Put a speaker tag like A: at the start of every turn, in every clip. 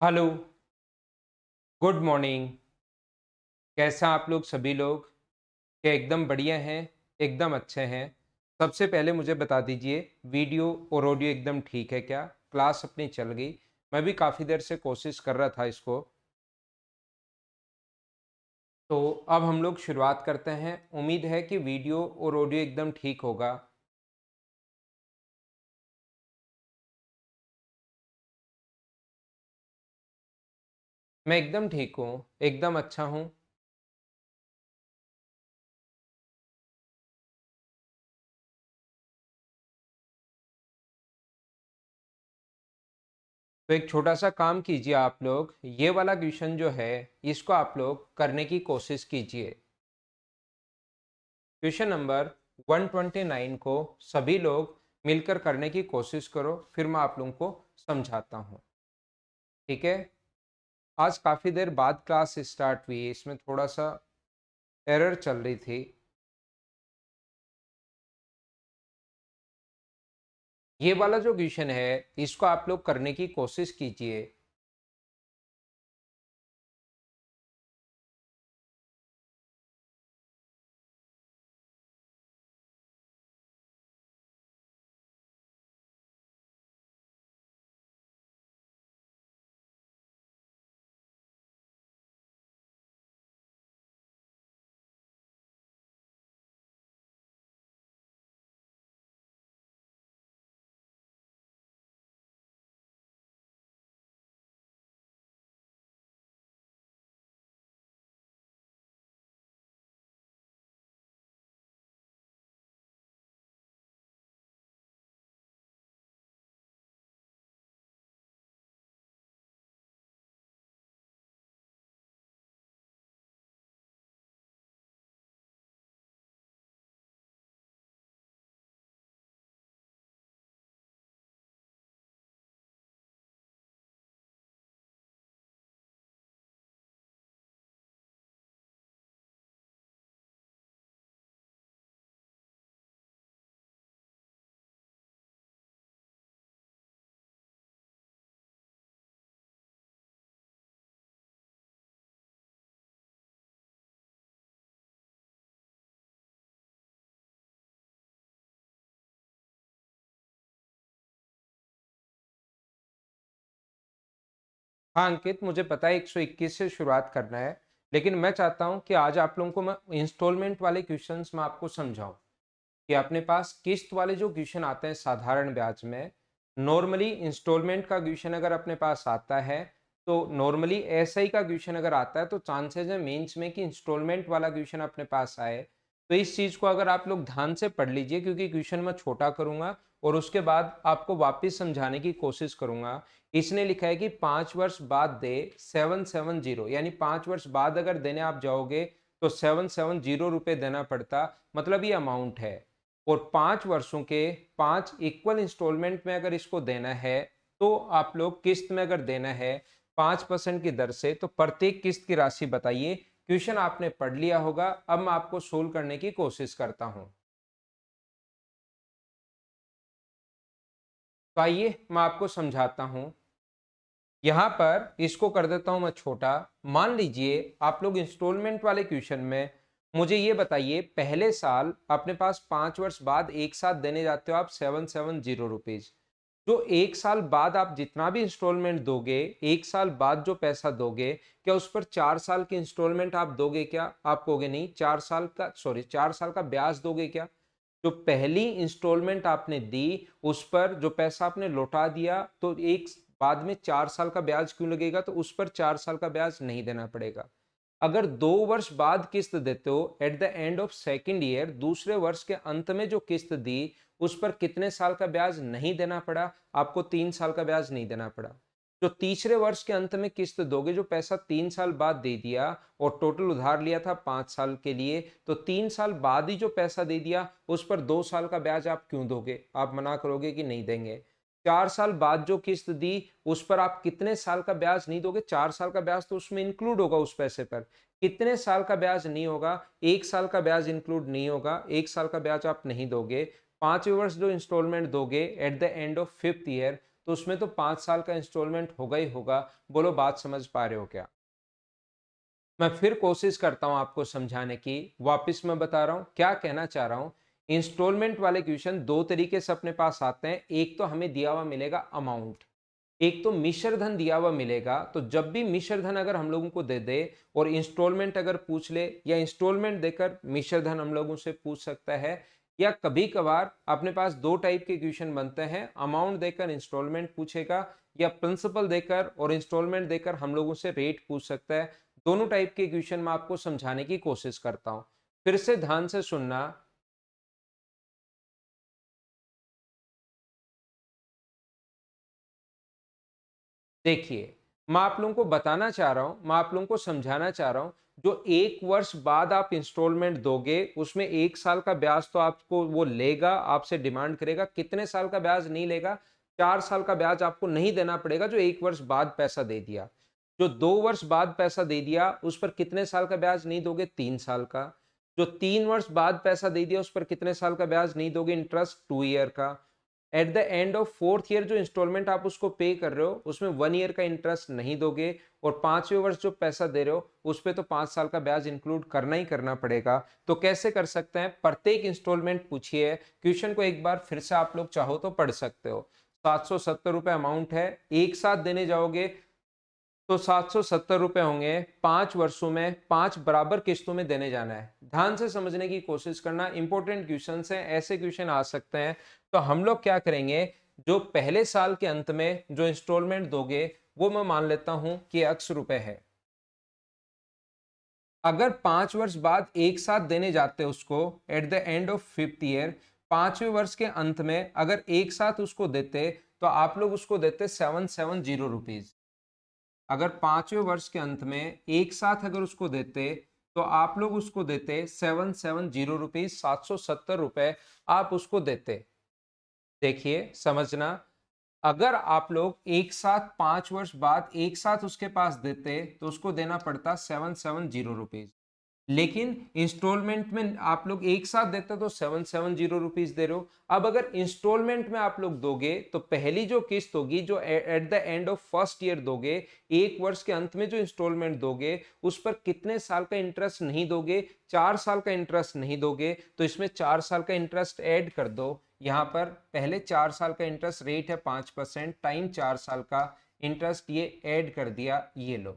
A: Hello, good morning. कैसा आप लोग सभी लोग? क्या एकदम बढ़िया हैं, एकदम अच्छे हैं? सबसे पहले मुझे बता दीजिए वीडियो और ऑडियो एकदम ठीक है क्या? क्लास अपनी चल गई? मैं भी काफ़ी देर से कोशिश कर रहा था इसको। तो अब हम लोग शुरुआत करते हैं। उम्मीद है कि वीडियो और ऑडियो एकदम ठीक होगा। मैं एकदम ठीक हूँ, एकदम अच्छा हूँ। तो एक छोटा-सा काम कीजिए आप लोग, ये वाला क्वेश्चन जो है, इसको आप लोग करने की कोशिश कीजिए। क्वेश्चन नंबर 129 को सभी लोग मिलकर करने की कोशिश करो, फिर मैं आप लोगों को समझाता हूँ। ठीक है? आज काफ़ी देर बाद क्लास स्टार्ट हुई है, इसमें थोड़ा सा एरर चल रही थी। ये वाला जो क्वेश्चन है, इसको आप लोग करने की कोशिश कीजिए। हाँ अंकित, मुझे पता है 121 से शुरुआत करना है, लेकिन मैं चाहता हूँ कि आज आप लोगों को मैं इंस्टॉलमेंट वाले क्वेश्चंस में आपको समझाऊं कि अपने पास किस्त वाले जो क्वेश्चन आते हैं साधारण ब्याज में, नॉर्मली इंस्टॉलमेंट का क्वेश्चन अगर अपने पास आता है, तो नॉर्मली एसआई का क्वेश्चन अगर आता है तो चांसेस है मेंस में कि इंस्टॉलमेंट वाला क्वेश्चन अपने पास आए। तो इस चीज को अगर आप लोग ध्यान से पढ़ लीजिए, क्योंकि क्वेश्चन मैं छोटा करूंगा और उसके बाद आपको वापस समझाने की कोशिश करूंगा। इसने लिखा है कि 5 वर्ष बाद दे 770, यानी 5 वर्ष बाद अगर देने आप जाओगे तो 770 रुपये देना पड़ता, मतलब ये अमाउंट है। और 5 वर्षों के 5 इक्वल इंस्टॉलमेंट में अगर इसको देना है, तो आप लोग किस्त में अगर देना है 5% की दर से, तो प्रत्येक किस्त की राशि बताइए। क्वेश्चन आपने पढ़ लिया होगा, अब मैं आपको सोल्व करने की कोशिश करता हूं। तो आइए मैं आपको समझाता हूं। यहां पर इसको कर देता हूं मैं छोटा। मान लीजिए आप लोग इंस्टॉलमेंट वाले क्वेश्चन में मुझे ये बताइए, पहले साल अपने पास 5 वर्ष बाद एक साथ देने जाते हो आप 770 रुपीज। जो एक साल बाद आप जितना भी इंस्टॉलमेंट दोगे, एक साल बाद जो पैसा दोगे, क्या उस पर 4 साल की इंस्टॉलमेंट आप दोगे क्या? आप कहोगे नहीं, 4 साल का, सॉरी, 4 साल का ब्याज दोगे क्या? जो पहली इंस्टॉलमेंट आपने दी, उस पर जो पैसा आपने लौटा दिया, तो एक बाद में 4 साल का ब्याज क्यों लगेगा? तो उस पर 4 साल का ब्याज नहीं देना पड़ेगा। अगर 2 वर्ष बाद किस्त देते हो, eight the end of second year, दूसरे वर्ष के अंत में जो किस्त दी, उस पर कितने साल का ब्याज नहीं देना पड़ा? आपको 3 साल का ब्याज नहीं देना पड़ा। जो तीसरे वर्ष के अंत में किस्त दोगे, जो पैसा 3 साल बाद दे दिया और टोटल उधार लिया था 5 साल के लिए, तो 3 साल बाद ही जो पैसा दे दिया, उस पर 2 साल का ब्याज आप क्यों दोगे? आप मना करोगे कि नहीं देंगे। 4 साल बाद जो किस्त दी, उस पर आप कितने साल का ब्याज नहीं दोगे? 4 साल का ब्याज तो उसमें इंक्लूड होगा उस पैसे पर। कितने साल का ब्याज नहीं होगा? 1 साल का ब्याज इंक्लूड नहीं होगा, 1 साल का ब्याज आप नहीं दोगे। 5वें वर्ष जो इंस्टॉलमेंट दोगे eight the end of fifth year, तो उसमें तो 5 साल का इंस्टॉलमेंट होगा ही होगा। बोलो बात समझ पा रहे हो क्या? मैं फिर कोशिश करता हूं आपको समझाने की। वापस मैं बता रहा हूं क्या कहना चाह रहा हूं। इंस्टॉलमेंट वाले क्वेश्चन दो तरीके से अपने पास आते हैं। एक तो हमें दिया हुआ मिलेगा अमाउंट, एक तो मिश्र धन दिया हुआ मिलेगा। तो जब भी मिश्र धन अगर हम लोगों को दे दे और इंस्टॉलमेंट अगर पूछ ले, या इंस्टॉलमेंट देकर मिश्र धन हम लोगों से पूछ सकता है, या कभी कभार अपने पास दो टाइप के क्वेश्चन बनते हैं, अमाउंट देकर इंस्टॉलमेंट पूछेगा, या प्रिंसिपल देकर और इंस्टॉलमेंट देकर हम लोगों से रेट पूछ सकता है। दोनों टाइप के क्वेश्चन मैं आपको समझाने की कोशिश करता हूं। फिर से ध्यान से सुनना। देखिए, मैं आप लोगों को बताना चाह रहा हूं, मैं आप लोगों को समझाना चाह रहा हूं, जो एक वर्ष बाद आप इंस्टॉलमेंट दोगे उसमें एक साल का ब्याज तो आपको वो लेगा, आपसे डिमांड करेगा। कितने साल का ब्याज नहीं लेगा? 4 साल का ब्याज आपको नहीं देना पड़ेगा जो एक वर्ष बाद पैसा दे दिया। जो 2 वर्ष बाद पैसा दे दिया उस पर कितने साल का ब्याज नहीं दोगे? 3 साल का। जो 3 वर्ष बाद पैसा दे दिया उस पर कितने साल का ब्याज नहीं दोगे? इंटरेस्ट 2 ईयर का। Eight the end of 4th year जो इंस्टॉलमेंट आप उसको पे कर रहे हो उसमें 1 ईयर का इंटरेस्ट नहीं दोगे, और 5वें वर्ष जो पैसा दे रहे हो उस पे तो 5 साल का ब्याज इंक्लूड करना ही करना पड़ेगा। तो कैसे कर सकते हैं? प्रत्येक इंस्टॉलमेंट पूछिए। क्वेश्चन को एक बार फिर से आप लोग चाहो तो पढ़ सकते हो। 770 रुपए अमाउंट है, एक साथ देने जाओगे तो 770 रुपए होंगे। 5 वर्षों में 5 बराबर किस्तों में देने जाना है। ध्यान से समझने की कोशिश करना, इंपॉर्टेंट क्वेश्चन हैं, ऐसे क्वेश्चन आ सकते हैं। तो हम लोग क्या करेंगे, जो पहले साल के अंत में जो इंस्टॉलमेंट दोगे वो मैं मान लेता हूं कि ₹X है। अगर 5 वर्ष बाद एक साथ देने जाते उसको, at the end of 5th year, 5वें वर्ष के अंत में अगर एक साथ उसको देते तो आप लोग उसको देते 770 रुपीज। अगर 5वें वर्ष के अंत में एक साथ अगर उसको देते तो आप लोग उसको देते 770 रुपीज, 770 रुपए आप उसको देते। देखिए समझना, अगर आप लोग एक साथ 5 वर्ष बाद एक साथ उसके पास देते तो उसको देना पड़ता 770 रुपीज। लेकिन इंस्टॉलमेंट में आप लोग एक साथ देते तो 770 रुपीज दे रहे हो। अब अगर इंस्टॉलमेंट में आप लोग दोगे तो पहली जो किस्त होगी जो eight the end of 1st year दोगे, एक वर्ष के अंत में जो इंस्टॉलमेंट दोगे उस पर कितने साल का इंटरेस्ट नहीं दोगे? 4 साल का इंटरेस्ट नहीं दोगे। तो इसमें 4 साल का इंटरेस्ट ऐड कर दो। यहाँ पर पहले 4 साल का इंटरेस्ट रेट है 5% टाइम 4 साल का इंटरेस्ट, ये ऐड कर दिया। ये लो,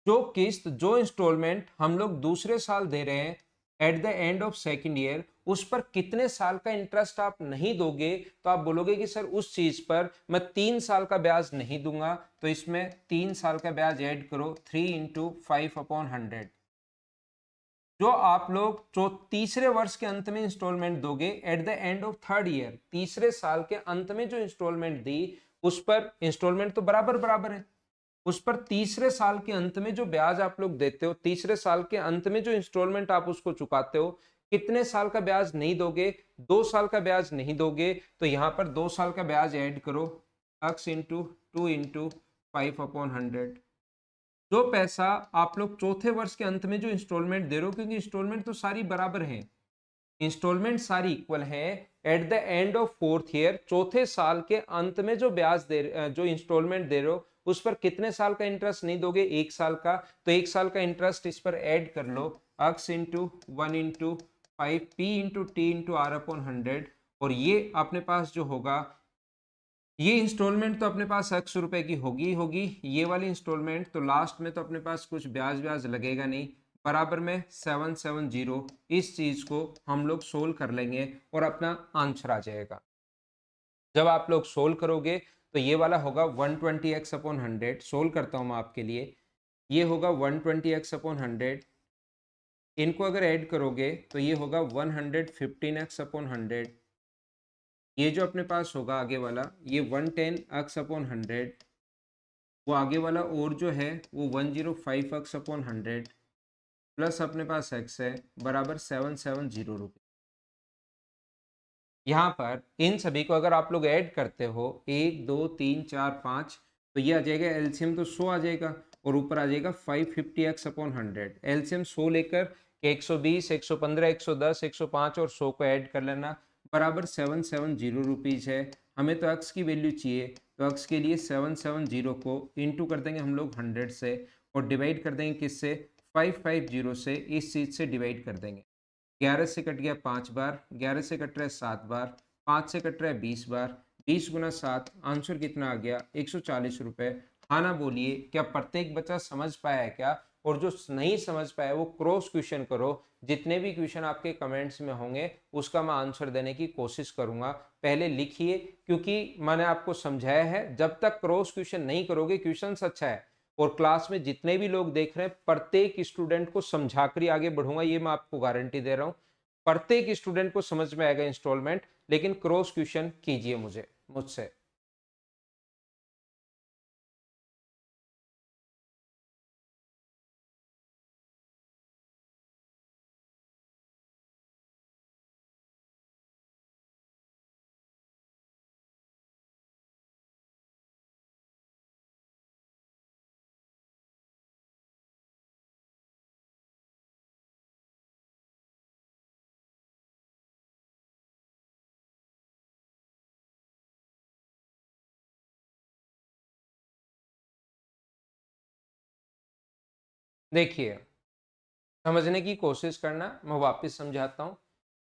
A: जो किस्त जो इंस्टॉलमेंट हम लोग दूसरे साल दे रहे हैं eight the end of 2nd year, उस पर कितने साल का इंटरेस्ट आप नहीं दोगे? तो आप बोलोगे कि सर उस चीज पर मैं 3 साल का ब्याज नहीं दूंगा। तो इसमें 3 साल का ब्याज ऐड करो, 3 × 5/100। जो आप लोग जो तीसरे वर्ष के अंत में इंस्टॉलमेंट दोगे eight the end of 3rd year, तीसरे साल के अंत में जो इंस्टॉलमेंट दी उस पर इंस्टॉलमेंट तो बराबर बराबर है, उस पर तीसरे साल के अंत में जो ब्याज आप लोग देते हो, तीसरे साल के अंत में जो इंस्टॉलमेंट आप उसको चुकाते हो, कितने साल का ब्याज नहीं दोगे? 2 साल का ब्याज नहीं दोगे। तो यहां पर 2 साल का ब्याज ऐड करो, x इंटू 2 × 5/100। जो पैसा आप लोग चौथे वर्ष के अंत में जो इंस्टॉलमेंट दे रहे हो, क्योंकि इंस्टॉलमेंट तो सारी बराबर है, इंस्टॉलमेंट सारी इक्वल है, eight the end of 4th year, चौथे साल के अंत में जो ब्याज दे जो इंस्टॉलमेंट दे रहे हो उस पर कितने साल का इंटरेस्ट नहीं दोगे? 1 साल का। तो 1 साल का इंटरेस्ट इस पर ऐड कर लो, x into 1 × 5 P × T × R/100। और ये अपने पास जो होगा, ये इंस्टॉलमेंट तो अपने पास ₹X की होगी होगी, ये वाली इंस्टॉलमेंट तो लास्ट में तो अपने पास कुछ ब्याज ब्याज लगेगा नहीं, बराबर में 770। इस चीज को हम लोग सोल्व कर लेंगे और अपना आंसर आ जाएगा। जब आप लोग सोल्व करोगे तो ये वाला होगा 120x/100। सोल्व करता हूं मैं आपके लिए। ये होगा 120x/100, इनको अगर ऐड करोगे तो ये होगा 115x/100। ये जो अपने पास होगा आगे वाला, ये 110x/100। वो आगे वाला और जो है वो 105x/100 प्लस अपने पास x है, बराबर 770 रुपये। यहाँ पर इन सभी को अगर आप लोग ऐड करते हो 1 2 3 4 5, तो ये आ जाएगा एलसीएम तो 100 आ जाएगा, और ऊपर आ जाएगा 550x/100। एलसीएम 100 लेकर 120 115 110 105 और 100 को ऐड कर लेना, बराबर 770 रुपीज है। हमें तो x की वैल्यू चाहिए, तो x के लिए 770 को इंटू कर देंगे हम लोग 100 से और डिवाइड कर देंगे किससे, 550 से, इस चीज़ से डिवाइड कर देंगे। 11 से कट गया 5 बार, 11 से कट रहा है 7 बार, 5 से कट रहा है 20 बार, 20 गुना 7, आंसर कितना आ गया, 140 रुपये। हाँ ना बोलिए, क्या प्रत्येक बच्चा समझ पाया है क्या? और जो नहीं समझ पाया वो क्रॉस क्वेश्चन करो, जितने भी क्वेश्चन आपके कमेंट्स में होंगे उसका मैं आंसर देने की कोशिश करूंगा। पहले लिखिए, क्योंकि मैंने आपको समझाया है जब तक क्रॉस क्वेश्चन नहीं करोगे, क्वेश्चन अच्छा है और क्लास में जितने भी लोग देख रहे हैं प्रत्येक स्टूडेंट को समझाकर ही आगे बढ़ूंगा, ये मैं आपको गारंटी दे रहा हूं। प्रत्येक स्टूडेंट को समझ में आएगा इंस्टॉलमेंट, लेकिन क्रॉस क्वेश्चन कीजिए मुझसे। देखिए, समझने की कोशिश करना, मैं वापस समझाता हूँ।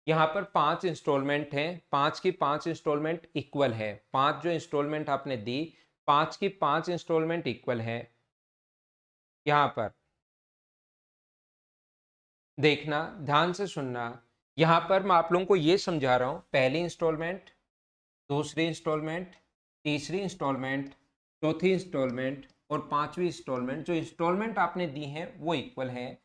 A: यहाँ पर 5 इंस्टॉलमेंट हैं, 5 की 5 इंस्टॉलमेंट इक्वल है। 5 जो इंस्टॉलमेंट आपने दी, 5 की 5 इंस्टॉलमेंट इक्वल है। यहाँ पर देखना, ध्यान से सुनना। यहाँ पर मैं आप लोगों को ये समझा रहा हूँ, पहली इंस्टॉलमेंट, दूसरी इंस्टॉलमेंट, तीसरी इंस्टॉलमेंट, चौथी इंस्टॉलमेंट और पांचवी इंस्टॉलमेंट, जो इंस्टॉलमेंट आपने दी हैं वो इक्वल हैं।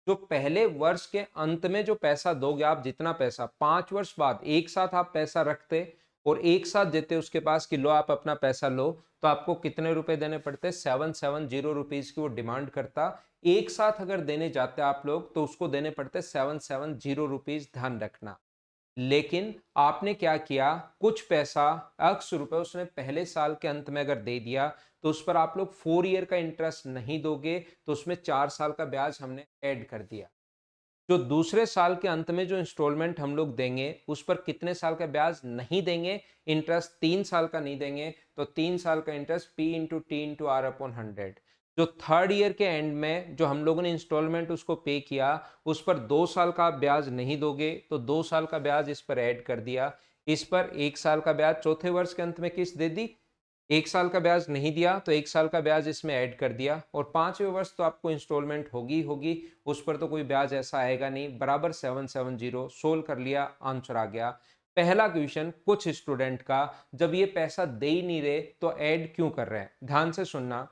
A: जो पहले वर्ष के अंत में जो पैसा दोगे आप, जितना पैसा 5 वर्ष बाद एक साथ आप पैसा रखते और एक साथ देते उसके पास कि लो आप अपना पैसा लो, तो आपको कितने रुपए देने पड़ते, 770 रुपीज की वो डिमांड करता। एक साथ अगर देने जाते आप लोग तो उसको देने पड़ते 770 रुपीज, ध्यान रखना। लेकिन आपने क्या किया, कुछ पैसा x रुपए उसने पहले साल के अंत में अगर दे दिया, तो उस पर आप लोग 4 ईयर का इंटरेस्ट नहीं दोगे, तो उसमें 4 साल का ब्याज हमने ऐड कर दिया। जो दूसरे साल के अंत में जो इंस्टॉलमेंट हम लोग देंगे उस पर कितने साल का ब्याज नहीं देंगे, इंटरेस्ट 3 साल का नहीं देंगे, तो 3 साल का interest P into T into R upon 100। जो थर्ड ईयर के एंड में जो हम लोगों ने इंस्टॉलमेंट उसको पे किया, उस पर 2 साल का ब्याज नहीं दोगे, तो 2 साल का ब्याज इस पर ऐड कर दिया। इस पर 1 साल का ब्याज चौथे वर्ष के अंत में किस्त दे दी, 1 साल का ब्याज नहीं दिया तो 1 साल का ब्याज इसमें ऐड कर दिया, और 5वें वर्ष तो आपको इंस्टॉलमेंट होगी होगी, उस पर तो कोई ब्याज ऐसा आएगा नहीं, बराबर 770 सोल्व कर लिया, आंसर आ गया। पहला क्वेश्चन, कुछ स्टूडेंट का जब ये पैसा दे ही नहीं रहे तो ऐड क्यों कर रहे हैं, ध्यान से सुनना।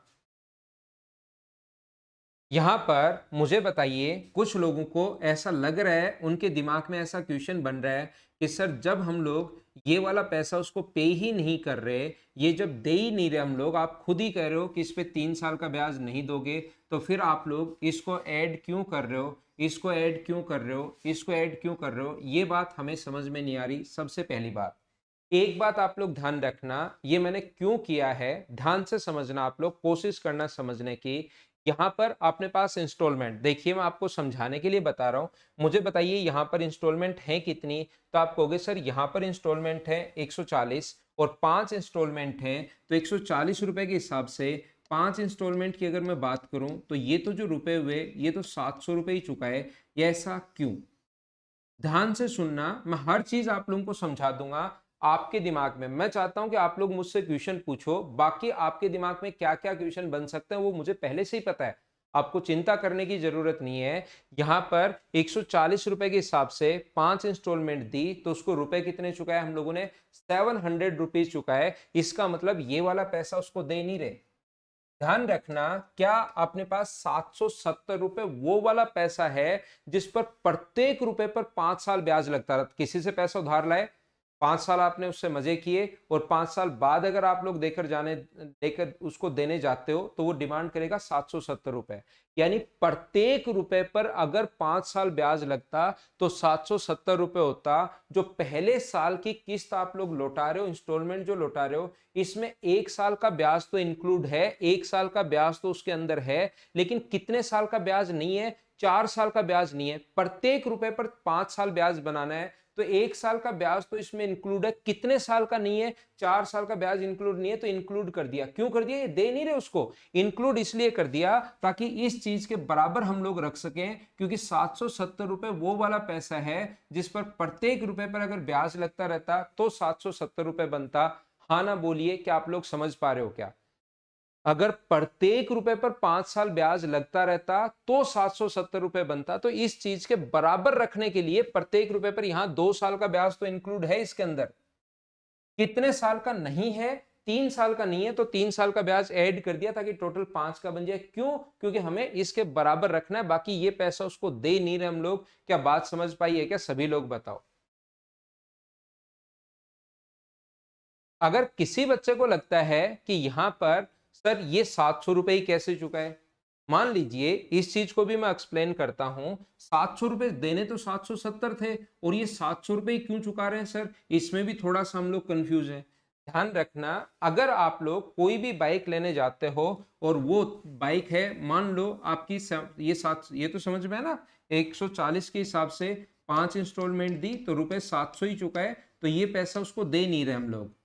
A: यहाँ पर मुझे बताइए, कुछ लोगों को ऐसा लग रहा है, उनके दिमाग में ऐसा क्वेश्चन बन रहा है कि सर जब हम लोग ये वाला पैसा उसको पे ही नहीं कर रहे, ये जब दे ही नहीं रहे हम लोग, आप खुद ही कह रहे हो कि इस पे 3 साल का ब्याज नहीं दोगे, तो फिर आप लोग इसको ऐड क्यों कर रहे हो, इसको ऐड क्यों कर रहे हो, इसको ऐड क्यों कर रहे हो, ये बात हमें समझ में नहीं आ रही। सबसे पहली बात, एक बात आप लोग ध्यान रखना, ये मैंने क्यों किया है ध्यान से समझना, आप लोग कोशिश करना समझने की। यहाँ पर अपने पास इंस्टॉलमेंट देखिए, मैं आपको समझाने के लिए बता रहा हूँ। मुझे बताइए यहाँ पर इंस्टॉलमेंट है कितनी, तो आप कहोगे सर यहाँ पर इंस्टॉलमेंट है 140 और 5 इंस्टॉलमेंट हैं, तो 140 रुपए के हिसाब से 5 इंस्टॉलमेंट की अगर मैं बात करूं, तो ये तो जो रुपए हुए ये तो 700 रुपए ही चुका है। ये ऐसा क्यों, ध्यान से सुनना, मैं हर चीज आप लोगों को समझा दूंगा। आपके दिमाग में मैं चाहता हूं कि आप लोग मुझसे क्वेश्चन पूछो, बाकी आपके दिमाग में क्या क्या क्वेश्चन बन सकते हैं वो मुझे पहले से ही पता है, आपको चिंता करने की जरूरत नहीं है। यहां पर 140 रुपए के हिसाब से 5 इंस्टॉलमेंट दी, तो उसको रुपए कितने चुका है हम लोगों ने, 700 रुपीज चुका है। इसका मतलब ये वाला पैसा उसको दे नहीं रहे। ध्यान रखना, क्या अपने पास 770 रुपए वो वाला पैसा है जिस पर प्रत्येक रुपए पर 5 साल ब्याज लगता रहा, किसी से पैसा उधार लाए, 5 साल आपने उससे मजे किए और 5 साल बाद अगर आप लोग देकर उसको देने जाते हो तो वो डिमांड करेगा 770 रुपए। यानी प्रत्येक रुपए पर अगर 5 साल ब्याज लगता तो 770 रुपए होता। जो पहले साल की किस्त आप लोग लौटा रहे हो, इंस्टॉलमेंट जो लौटा रहे हो, इसमें 1 साल का ब्याज तो इंक्लूड है, 1 साल का ब्याज तो उसके अंदर है, लेकिन कितने साल का ब्याज नहीं है, 4 साल का ब्याज नहीं है। प्रत्येक रुपए पर 5 साल ब्याज बनाना है, तो 1 साल का ब्याज तो इसमें इंक्लूड है, कितने साल का नहीं है, 4 साल का ब्याज इंक्लूड नहीं है, तो इंक्लूड कर दिया। क्यों कर दिया, ये दे नहीं रहे उसको, इंक्लूड इसलिए कर दिया ताकि इस चीज के बराबर हम लोग रख सकें, क्योंकि 770 रुपए वो वाला पैसा है जिस पर प्रत्येक रुपए पर अगर ब्याज लगता रहता तो 770 रुपए बनता। हाँ ना बोलिए, क्या आप लोग समझ पा रहे हो क्या? अगर प्रत्येक रुपए पर 5 साल ब्याज लगता रहता तो 770 रुपए बनता। तो इस चीज के बराबर रखने के लिए प्रत्येक रुपए पर यहां 2 साल का ब्याज तो इंक्लूड है इसके अंदर। कितने साल का नहीं है, 3 साल का नहीं है, तो 3 साल का ब्याज ऐड कर दिया ताकि टोटल 5 का बन जाए। क्यों? क्योंकि हमें इसके बराबर रखना है, बाकी ये पैसा उसको दे नहीं रहे हम लोग। क्या बात समझ पाई है क्या सभी लोग, बताओ। अगर किसी बच्चे को लगता है कि यहां पर सर ये 700 रुपए ही कैसे चुका है, मान लीजिए इस चीज को भी मैं एक्सप्लेन करता हूं। 700 रुपए देने तो 770 थे, और ये 700 रुपए ही क्यों चुका रहे हैं सर, इसमें भी थोड़ा सा हम लोग कंफ्यूज हैं। ध्यान रखना, अगर आप लोग कोई भी बाइक लेने जाते हो और वो बाइक है, मान लो आपकी ये 7, ये तो समझ में है ना, 140 के हिसाब से 5 इंस्टॉलमेंट दी तो रुपए 700 ही चुका है, तो ये पैसा उसको दे नहीं रहे हम लोग।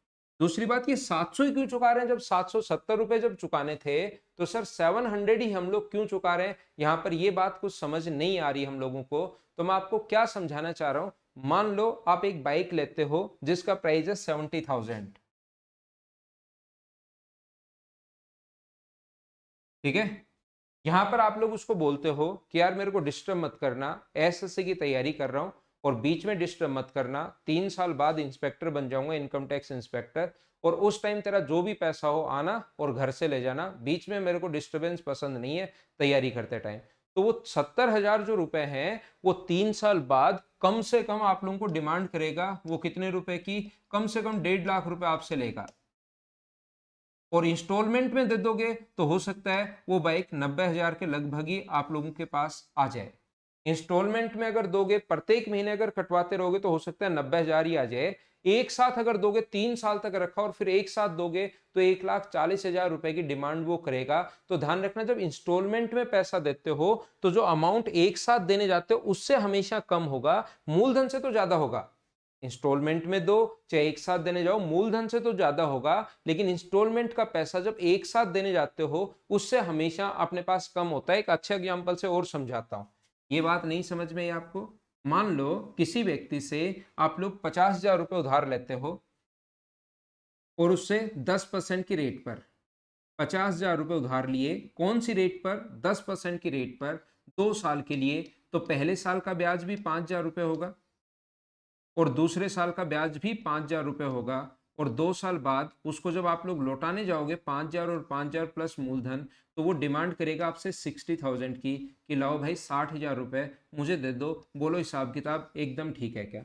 A: दूसरी बात, ये 700 ही क्यों चुका रहे हैं, जब 770 रुपए जब चुकाने थे तो सर 700 ही हम लोग क्यों चुका रहे हैं। यहां पर ये बात कुछ समझ नहीं आ रही हम लोगों को। तो मैं आपको क्या समझाना चाह रहा हूं, मान लो आप एक बाइक लेते हो जिसका प्राइस है 70,000, ठीक है। यहां पर आप लोग उसको बोलते हो कि यार मेरे को डिस्टर्ब मत करना, एसएससी की तैयारी कर रहा हूं और बीच में डिस्टर्ब मत करना, 3 साल बाद इंस्पेक्टर बन जाऊंगा, इनकम टैक्स इंस्पेक्टर, और उस टाइम तेरा जो भी पैसा हो आना और घर से ले जाना, बीच में मेरे को डिस्टर्बेंस पसंद नहीं है तैयारी करते टाइम। तो वो 70,000 जो रुपए हैं वो 3 साल बाद कम से कम आप लोगों को डिमांड करेगा, वो कितने रुपए की, कम से कम 1.5 लाख रुपए आपसे लेगा। और इंस्टॉलमेंट में दे दोगे तो हो सकता है वो बाइक 90,000 के लगभग ही आप लोगों के पास आ जाए। इंस्टॉलमेंट में अगर दोगे, प्रत्येक महीने अगर कटवाते रहोगे तो हो सकता है 90,000 ही आ जाए। एक साथ अगर दोगे, 3 साल तक रखा और फिर एक साथ दोगे तो 1,40,000 रुपए की डिमांड वो करेगा। तो ध्यान रखना, जब इंस्टॉलमेंट में पैसा देते हो तो जो अमाउंट एक साथ देने जाते हो उससे हमेशा कम होगा, मूलधन से तो ज्यादा होगा। इंस्टॉलमेंट में दो चाहे एक साथ देने जाओ, मूलधन से तो ज्यादा होगा, लेकिन इंस्टॉलमेंट का पैसा जब एक साथ देने जाते हो उससे हमेशा अपने पास कम होता है। एक अच्छे एग्जांपल से और समझाता हूं, ये बात नहीं समझ में आई आपको। मान लो किसी व्यक्ति से आप लोग 50,000 रुपए उधार लेते हो और उससे 10% की रेट पर 50,000 रुपए उधार लिए, कौन सी रेट पर, 10% की रेट पर, 2 साल के लिए। तो पहले साल का ब्याज भी 5,000 रुपए होगा और दूसरे साल का ब्याज भी 5,000 रुपए होगा, और 2 साल बाद उसको जब आप लोग लौटाने जाओगे 5,000 और 5,000 प्लस मूलधन, तो वो डिमांड करेगा आपसे 60,000 की कि लाओ भाई 60,000 रुपए मुझे दे दो, बोलो हिसाब किताब एकदम ठीक है क्या।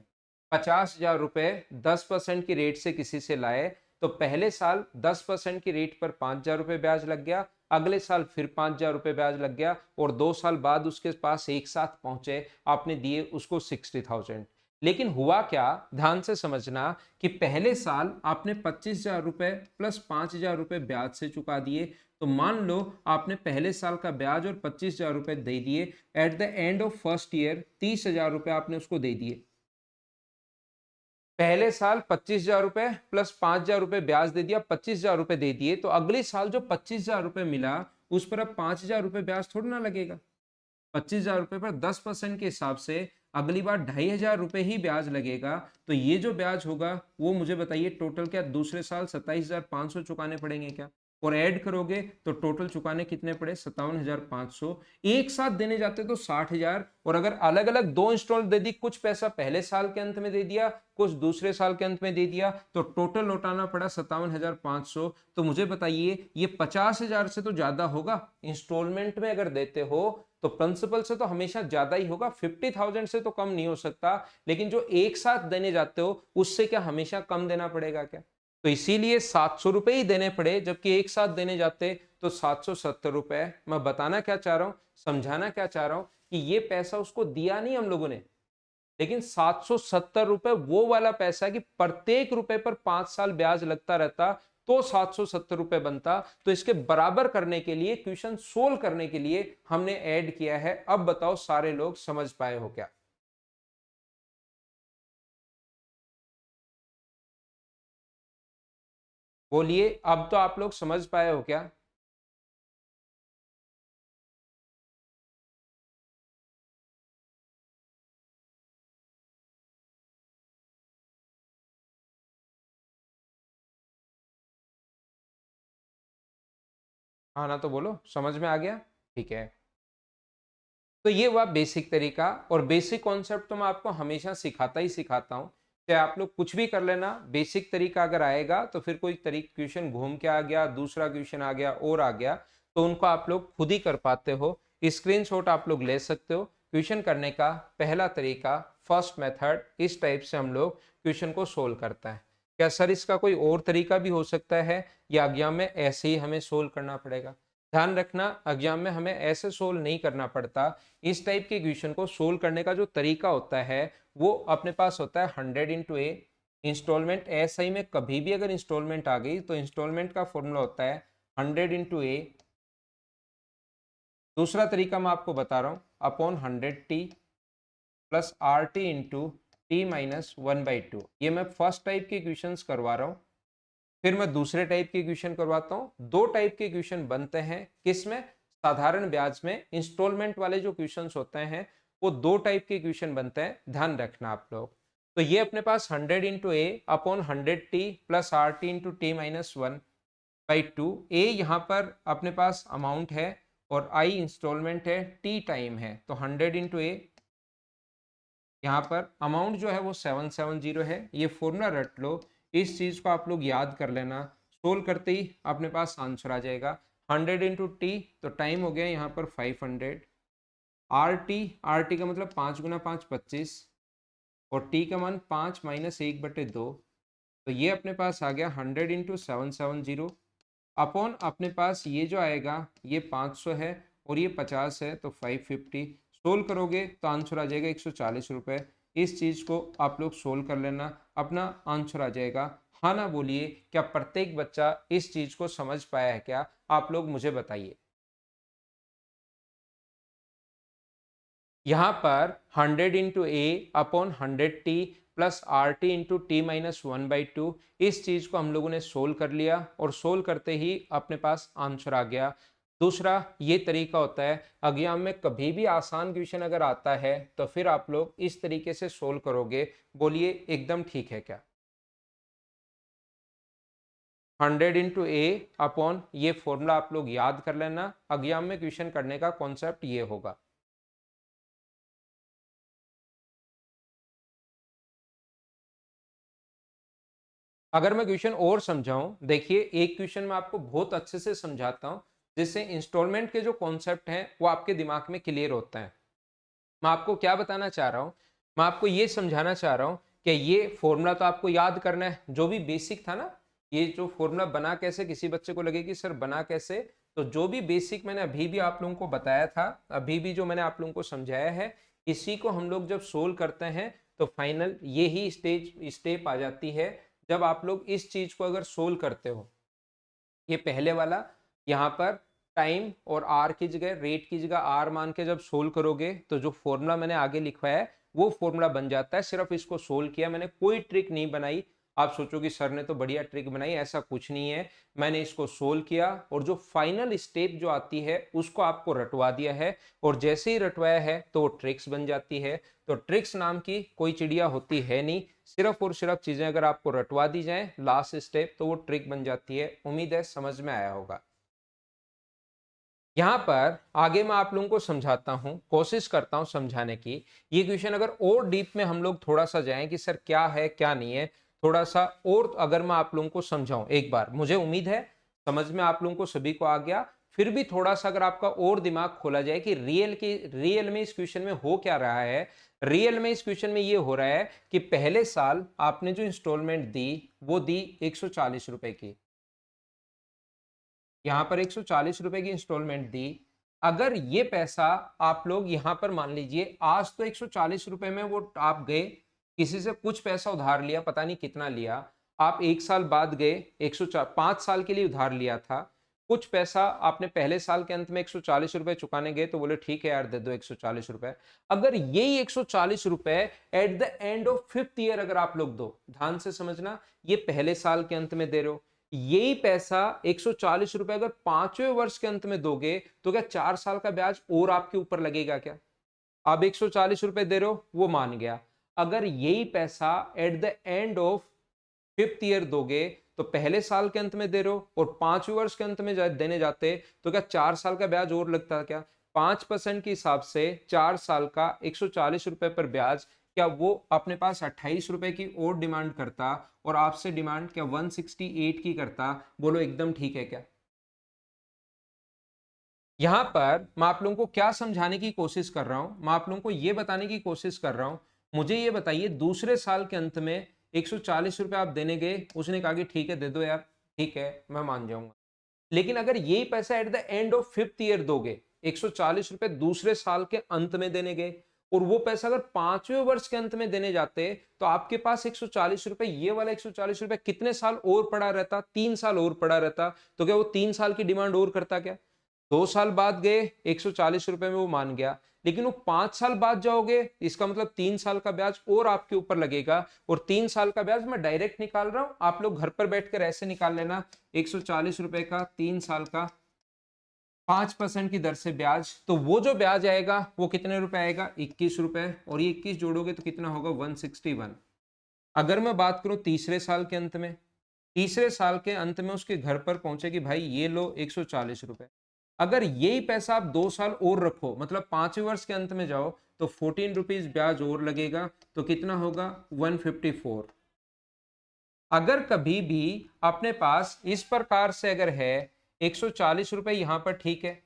A: 50,000 रुपए 10% की रेट से किसी से लाए, तो पहले साल 10% की रेट पर 5,000 रुपए ब्याज लग गया, अगले साल फिर 5,000 रुपए ब्याज लग गया, और 2 साल बाद उसके पास एक साथ पहुंचे, आपने दिए उसको 60,000। लेकिन हुआ क्या, ध्यान से समझना, कि पहले साल आपने 25,000 रुपए प्लस 5,000 रुपए ब्याज से चुका दिए। तो मान लो आपने पहले साल का ब्याज और 25,000 रुपए दे दिए, eight the end of first year 30,000 रुपए आपने उसको दे दिए। पहले साल 25,000 रुपए प्लस 5,000 रुपए ब्याज दे दिया, 25,000 रुपए दे दिए, तो अगले साल जो 25,000 रुपए मिला उस पर अब 5,000 रुपए ब्याज थोड़ा ना लगेगा। 25,000 रुपए पर 10% के हिसाब से अगली बार 2,500 रुपए ही ब्याज लगेगा। तो ये जो ब्याज होगा वो मुझे बताइए टोटल क्या दूसरे साल 27,500 चुकाने पड़ेंगे क्या, और ऐड करोगे तो टोटल चुकाने कितने पड़े, 57,500। एक साथ देने जाते तो 60,000, और अगर अलग अलग दो इंस्टॉल दे दी, कुछ पैसा पहले साल के अंत में दे दिया, कुछ दूसरे साल के अंत में दे दिया, तो टोटल लौटाना पड़ा 57,500। तो मुझे बताइए ये 50,000 से तो ज्यादा होगा। इंस्टॉलमेंट में अगर देते हो तो प्रिंसिपल से तो हमेशा ज्यादा ही होगा, 50,000 से तो कम नहीं हो सकता। लेकिन जो एक साथ देने जाते हो उससे क्या हमेशा कम देना पड़ेगा क्या, तो इसीलिए 700 रुपए ही देने पड़े, जबकि एक साथ देने जाते तो 770 रुपए। मैं बताना क्या चाह रहा हूं, समझाना क्या चाह रहा हूं, कि ये पैसा उसको दिया नहीं हम लोगों ने, लेकिन 770 रुपए वो वाला पैसा है कि प्रत्येक रुपए पर 5 साल ब्याज लगता रहता तो 770 रुपए बनता। तो इसके बराबर करने के लिए, क्वेश्चन सोल्व करने के लिए हमने ऐड किया है। अब बताओ सारे लोग समझ पाए हो क्या। बोलिए, अब तो आप लोग समझ पाए हो क्या? हाँ ना, तो बोलो समझ में आ गया? ठीक है। तो ये हुआ बेसिक तरीका, और बेसिक कॉन्सेप्ट तो मैं आपको हमेशा सिखाता ही सिखाता हूँ। चाहे आप लोग कुछ भी कर लेना, बेसिक तरीका अगर आएगा तो फिर कोई तरीक क्वेश्चन घूम के आ गया, दूसरा क्वेश्चन आ गया और आ गया, तो उनको आप लोग खुद ही कर पाते हो। स्क्रीनशॉट आप लोग ले सकते हो। क्वेश्चन करने का पहला तरीका, फर्स्ट मेथड, इस टाइप से हम लोग क्वेश्चन को सोल्व करता है। क्या सर इसका कोई और तरीका भी हो सकता है, या एग्जाम में ऐसे ही हमें सोल्व करना पड़ेगा? ध्यान रखना, एग्जाम में हमें ऐसे सोल्व नहीं करना पड़ता। इस टाइप के क्वेश्चन को सोल्व करने का जो तरीका होता है वो अपने पास होता है 100 × ए। इंस्टॉलमेंट एसआई में कभी भी अगर इंस्टॉलमेंट आ गई तो इंस्टॉलमेंट का फॉर्मूला होता है 100 × ए। दूसरा तरीका मैं आपको बता रहा हूँ, upon 100t plus R T into T minus 1/2। ये मैं फर्स्ट टाइप के क्वेश्चन करवा रहा हूँ। फिर मैं दूसरे टाइप के क्वेश्चन करवाता हूँ। दो टाइप के क्वेश्चन बनते हैं किसमें? साधारण ब्याज में। इंस्टॉलमेंट वाले जो क्वेश्चन होते हैं वो दो टाइप के क्वेश्चन बनते हैं, ध्यान रखना आप लोग। तो ये अपने पास 100 × A upon 100t plus R T into T minus 1/2। A यहाँ पर अपने पास अमाउंट है और आई इंस्टॉलमेंट है, टी टाइम है, तो 100 × ए। यहाँ पर अमाउंट जो है वो 770 है। ये फॉर्मूला रट लो, इस चीज को आप लोग याद कर लेना। सोल्व करते ही अपने पास आंसर आ जाएगा। 100 × t, तो टाइम हो गया यहाँ पर 500। आर टी का मतलब 5 × 5 25, और टी का मान 5 - 1/2। तो ये अपने पास आ गया 100 × 770 अपॉन अपने पास ये जो आएगा ये 500 है और ये 50 है, तो 550। सोल्व करोगे तो आंसर आ जाएगा 140 रुपये। इस चीज को आप लोग सोल्व कर लेना, अपना आंसर आ जाएगा। हाँ ना बोलिए, क्या प्रत्येक बच्चा इस चीज को समझ पाया है क्या? आप लोग मुझे बताइए। यहाँ पर 100 × a upon 100t plus R T into T minus 1/2, इस चीज को हम लोगों ने सोल्व कर लिया, और सोल्व करते ही अपने पास आंसर आ गया। दूसरा ये तरीका होता है, एग्जाम में कभी भी आसान क्वेश्चन अगर आता है तो फिर आप लोग इस तरीके से सोल्व करोगे। बोलिए एकदम ठीक है क्या? 100 × a अपॉन ये फॉर्मूला आप लोग याद कर लेना, एग्जाम में क्वेश्चन करने का कॉन्सेप्ट ये होगा। अगर मैं क्वेश्चन और समझाऊं, देखिए एक क्वेश्चन मैं आपको बहुत अच्छे से समझाता हूं, जिससे इंस्टॉलमेंट के जो कॉन्सेप्ट हैं वो आपके दिमाग में क्लियर होता है। मैं आपको क्या बताना चाह रहा हूं, मैं आपको ये समझाना चाह रहा हूं कि ये फॉर्मूला तो आपको याद करना है, जो भी बेसिक था ना। ये जो फॉर्मूला बना कैसे, किसी बच्चे को लगे कि सर बना कैसे, तो जो भी बेसिक मैंने अभी भी आप लोगों को बताया था, अभी भी जो मैंने आप लोगों को समझाया है, इसी को हम लोग जब सोल्व करते हैं तो फाइनल ये ही स्टेप आ जाती है। जब आप लोग इस चीज को अगर सोल्व करते हो, ये पहले वाला, यहाँ पर टाइम और आर की जगह, रेट की जगह आर मान के जब सोल्व करोगे तो जो फॉर्मूला मैंने आगे लिखवाया है वो फॉर्मूला बन जाता है। सिर्फ इसको सोल्व किया, मैंने कोई ट्रिक नहीं बनाई। आप सोचो कि सर ने तो बढ़िया ट्रिक बनाई, ऐसा कुछ नहीं है। मैंने इसको सोल्व किया और जो फाइनल स्टेप जो आती है उसको आपको रटवा दिया है, और जैसे ही रटवाया है तो वो ट्रिक्स बन जाती है। तो ट्रिक्स नाम की कोई चिड़िया होती है नहीं, सिर्फ और सिर्फ चीजें अगर आपको रटवा दी जाए लास्ट स्टेप तो वो ट्रिक बन जाती है। उम्मीद है समझ में आया होगा। यहाँ पर आगे मैं आप लोगों को समझाता हूँ, कोशिश करता हूँ समझाने की। ये क्वेश्चन अगर और डीप में हम लोग थोड़ा सा जाएं कि सर क्या है क्या नहीं है, थोड़ा सा और अगर मैं आप लोगों को समझाऊं एक बार, मुझे उम्मीद है समझ में आप लोगों को सभी को आ गया। फिर भी थोड़ा सा अगर आपका और दिमाग खोला जाए कि रियल में इस क्वेश्चन में हो क्या रहा है। रियल में इस क्वेश्चन में ये हो रहा है कि पहले साल आपने जो इंस्टॉलमेंट दी वो दी 140 रुपए की। यहाँ पर 140 रुपए की इंस्टॉलमेंट दी। अगर ये पैसा आप लोग यहाँ पर मान लीजिए, आज तो 140 रुपए में वो आप गए, किसी से कुछ पैसा उधार लिया, पता नहीं कितना लिया। आप एक साल बाद गए, 5 साल के लिए उधार लिया था, कुछ पैसा आपने पहले साल के अंत में 140 रुपए चुकाने गए तो बोले ठीक है यार दे दो 140 रुपए। अगर यही 140 रुपए eight the end of 5th year अगर आप लोग दो, ध्यान से समझना, ये पहले साल के अंत में दे रहे हो, यही पैसा 140 रुपए अगर 5वें वर्ष के अंत में दोगे तो क्या 4 साल का ब्याज और आपके ऊपर लगेगा क्या? आप 140 रुपए दे रहे हो, वो मान गया। अगर यही पैसा eight the end of 5th year दोगे तो पहले साल के अंत में दे रहे हो और 5वें वर्ष के अंत में देने जाते तो क्या 4 साल का ब्याज और लगता क्या? 5% के हिसाब से 4 साल का 140 रुपए पर ब्याज, क्या वो अपने पास 28 रुपए की और डिमांड करता और आपसे डिमांड क्या 168 की करता? बोलो एकदम ठीक है क्या? यहां पर मैं आप लोगों को क्या समझाने की कोशिश कर रहा हूं, मैं आप लोगों को यह बताने की कोशिश कर रहा हूं, मुझे ये बताइए दूसरे साल के अंत में 140 रुपए आप देने गए, उसने कहा कि ठीक है दे दो यार, ठीक है मैं मान जाऊंगा। लेकिन अगर यही पैसा eight the end of 5th year दोगे, 140 रुपए दूसरे साल के अंत में देने गए और वो पैसा अगर 5वें वर्ष के अंत में देने जाते तो आपके पास 140 रुपए, ये वाला 140 रुपए कितने साल और पड़ा रहता? 3 साल और पड़ा रहता। तो क्या वो 3 साल की डिमांड और करता क्या? 2 साल बाद गए 140 रुपए में वो मान गया, लेकिन वो 5 साल बाद जाओगे, इसका मतलब 3 साल का ब्याज और आपके ऊपर लगेगा। और 3 साल का ब्याज मैं डायरेक्ट निकाल रहा हूं, आप लोग घर पर बैठकर ऐसे निकाल लेना। 140 रुपए का 3 साल का 5% की दर से ब्याज, तो वो जो ब्याज आएगा वो कितने रुपए आएगा? 21 रुपए, और ये 21 जोड़ोगे तो कितना होगा? 161। अगर मैं बात करूं तीसरे साल के अंत में, तीसरे साल के अंत में उसके घर पर पहुंचे कि भाई ये लो 140 रुपए। अगर यही पैसा आप 2 साल और रखो, मतलब 5वें वर्ष के अंत में जाओ, तो 14 रुपीज ब्याज और लगेगा, तो कितना होगा? 154। अगर कभी भी अपने पास इस प्रकार से अगर है 140 रुपए यहां पर, ठीक है,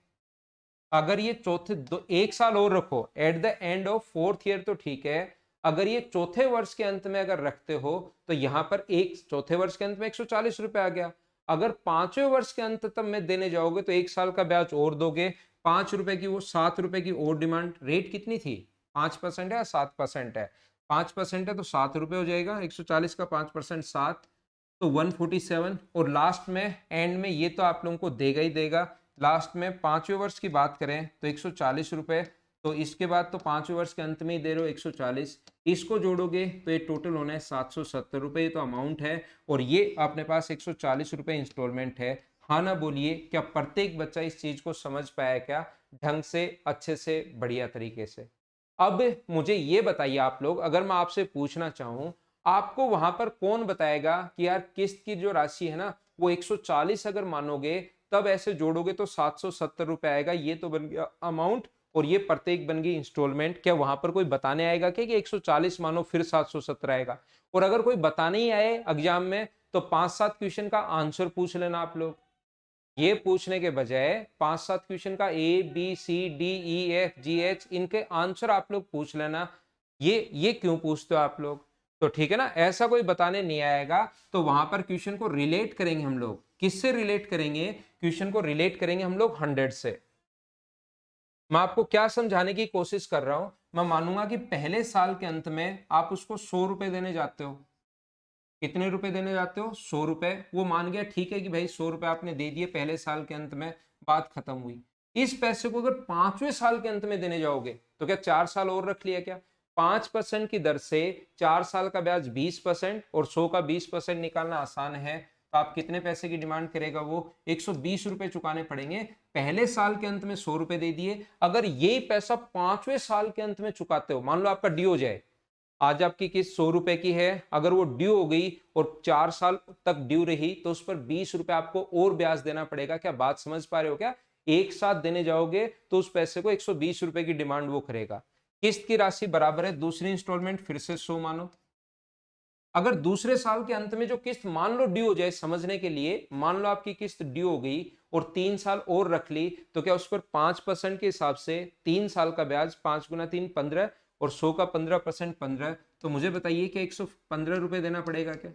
A: अगर ये चौथे एक साल और रखो eight the end of 4th year तो ठीक है, अगर ये चौथे वर्ष के अंत में अगर रखते हो तो यहां पर एक चौथे वर्ष के अंत में 140 रुपए आ गया। अगर 5वें वर्ष के अंत तक में देने जाओगे तो एक साल का ब्याज और दोगे, 5 रुपए की वो 7 रुपए की और डिमांड। रेट कितनी थी? 5% है या 7% है? 5% है तो 7 रुपए हो जाएगा, 140 का 5% 7, तो 147। और लास्ट में एंड में ये तो आप लोगों को देगा ही देगा। लास्ट में 5वें वर्ष की बात करें तो 140 रुपए, तो इसके बाद तो 5वें वर्ष के अंत में ही दे रहे हो 140, इसको जोड़ोगे तो ये टोटल होना है 770 रुपए, ये तो अमाउंट है। और ये अपने पास 140 रुपए इंस्टॉलमेंट है। हाँ ना बोलिए, क्या प्रत्येक बच्चा इस चीज को समझ पाया क्या ढंग से, अच्छे से, बढ़िया तरीके से? अब मुझे ये बताइए आप लोग, अगर मैं आपसे पूछना चाहूं, आपको वहां पर कौन बताएगा कि यार किस्त की जो राशि है ना वो 140 अगर मानोगे तब ऐसे जोड़ोगे तो 770 रुपए आएगा, ये तो बन गया अमाउंट और ये प्रत्येक बन गई इंस्टॉलमेंट। क्या वहां पर कोई बताने आएगा कि 140 मानो फिर 770 आएगा? और अगर कोई बताने ही आए एग्जाम में तो 5-7 क्वेश्चन का आंसर पूछ लेना आप लोग। ये पूछने के बजाय 5-7 क्वेश्चन का ABCDEFGH इनके आंसर आप लोग पूछ लेना। ये क्यों पूछते हो आप लोग? तो ठीक है ना, ऐसा कोई बताने नहीं आएगा तो वहां पर क्वेश्चन को रिलेट करेंगे हम लोग। किससे रिलेट करेंगे? क्वेश्चन को रिलेट करेंगे हम लोग 100 से। मैं आपको क्या समझाने की कोशिश कर रहा हूं, मैं मानूंगा कि पहले साल के अंत में आप उसको 100 रुपए देने जाते हो। कितने रुपए देने जाते हो? 100 रुपए। वो मान गया, ठीक है कि भाई 100 रुपए आपने दे दिए पहले साल के अंत में, बात खत्म हुई। इस पैसे को अगर 5वें साल के अंत में देने जाओगे तो क्या 4 साल और रख लिया क्या? 5% की दर से 4 साल का ब्याज 20%, और 100 का 20% निकालना आसान है। तो आप कितने पैसे की डिमांड करेगा? वो 120 रुपए चुकाने पड़ेंगे। पहले साल के अंत में 100 रुपए दे दिए, अगर यही पैसा 5वें साल के अंत में चुकाते हो, मान लो आपका ड्यू हो जाए, आज आपकी किस्त 100 रुपए की है, अगर वो ड्यू हो गई और 4 साल तक ड्यू रही तो उस पर 20 रुपए आपको और ब्याज देना पड़ेगा। क्या बात समझ पा रहे हो क्या? एक साथ देने जाओगे तो उस पैसे को 120 रुपए की डिमांड वो करेगा। किस्त की राशि बराबर है दूसरी इंस्टॉलमेंट फिर से 100 मानो। अगर दूसरे साल के अंत में जो किस्त मान लो ड्यू हो जाए, समझने के लिए मान लो आपकी किस्त ड्यू हो गई और 3 साल और रख ली, तो क्या उस पर 5% के हिसाब से 3 साल का ब्याज 5 गुना 3 15, और 100 का 15% 15, तो मुझे बताइए कि 115 रुपए देना पड़ेगा क्या?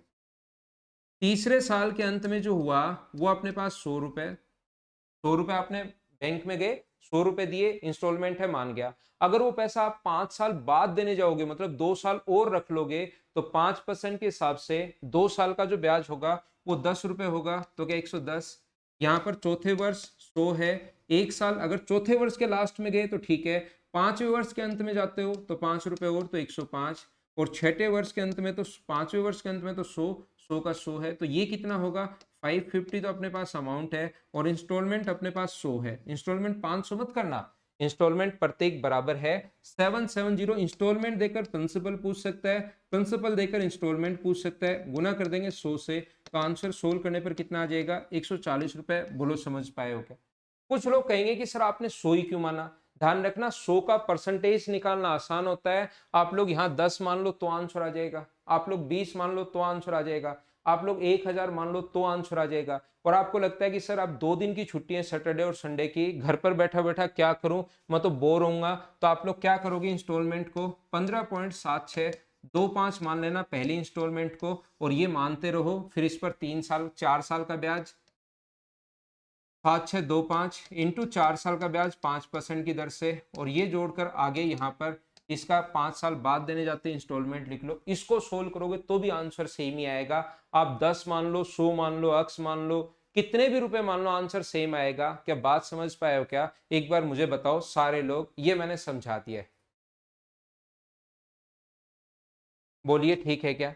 A: तीसरे साल के अंत में जो हुआ वो अपने पास 100 रुपए, 100 रुपए आपने बैंक में गए, 100 रुपए दिए, इंस्टॉलमेंट है मान गया। अगर वो पैसा आप 5 साल बाद देने जाओगे, मतलब 2 साल और रख लोगे, तो 5% के हिसाब से 2 साल का जो ब्याज होगा वो 10 रुपए होगा, तो क्या 110। यहाँ पर चौथे वर्ष 100 है, एक साल अगर चौथे वर्ष के लास्ट में गए तो ठीक है, 5वें वर्ष के अंत में जाते हो तो 5 रुपए और, तो 105, और छठे वर्ष के अंत में तो 5वें वर्ष के अंत में तो 100, 100 का 100 है, तो ये कितना होगा? 550 तो अपने पास अमाउंट है और इंस्टॉलमेंट अपने पास 100 है। इंस्टॉलमेंट 500 मत करना, इंस्टॉलमेंट प्रत्येक बराबर है 770। इंस्टॉलमेंट देकर प्रिंसिपल पूछ सकता है, प्रिंसिपल देकर इंस्टॉलमेंट पूछ सकता है। गुना कर देंगे 100 से, तो आंसर सोल्व करने पर कितना आ जाएगा, 140 रुपए। बोलो समझ पाए हो क्या? कुछ लोग कहेंगे कि सर आपने 100 ही क्यों माना? ध्यान रखना 100 का परसेंटेज निकालना आसान होता है। आप लोग यहाँ 10 मान लो तो आंसर आ जाएगा, आप लोग 20 मान लो तो आंसर आ जाएगा, आप लोग 1000 मान लो तो आंसर आ जाएगा। और आपको लगता है कि सर अब 2 दिन की छुट्टी है, सैटरडे और संडे की, घर पर बैठा बैठा क्या करूं, मैं तो बोर होऊंगा। तो आप लोग क्या करोगे, इंस्टॉलमेंट को 15.76 25 मान लेना पहली इंस्टॉलमेंट को, और ये मानते रहो, फिर इस पर 3 साल 4 साल का ब्याज, 5625 इंटू 4 साल का ब्याज 5% की दर से, और ये जोड़कर आगे यहाँ पर इसका 5 साल बाद देने जाते हैं इंस्टॉलमेंट लिख लो। इसको सोल्व करोगे तो भी आंसर सेम ही आएगा। आप 10 मान लो, 100 मान लो, अक्स मान लो, कितने भी रुपए मान लो, आंसर सेम आएगा। क्या बात समझ पाए हो क्या? एक बार मुझे बताओ सारे लोग, ये मैंने समझा दिया है, बोलिए ठीक है क्या?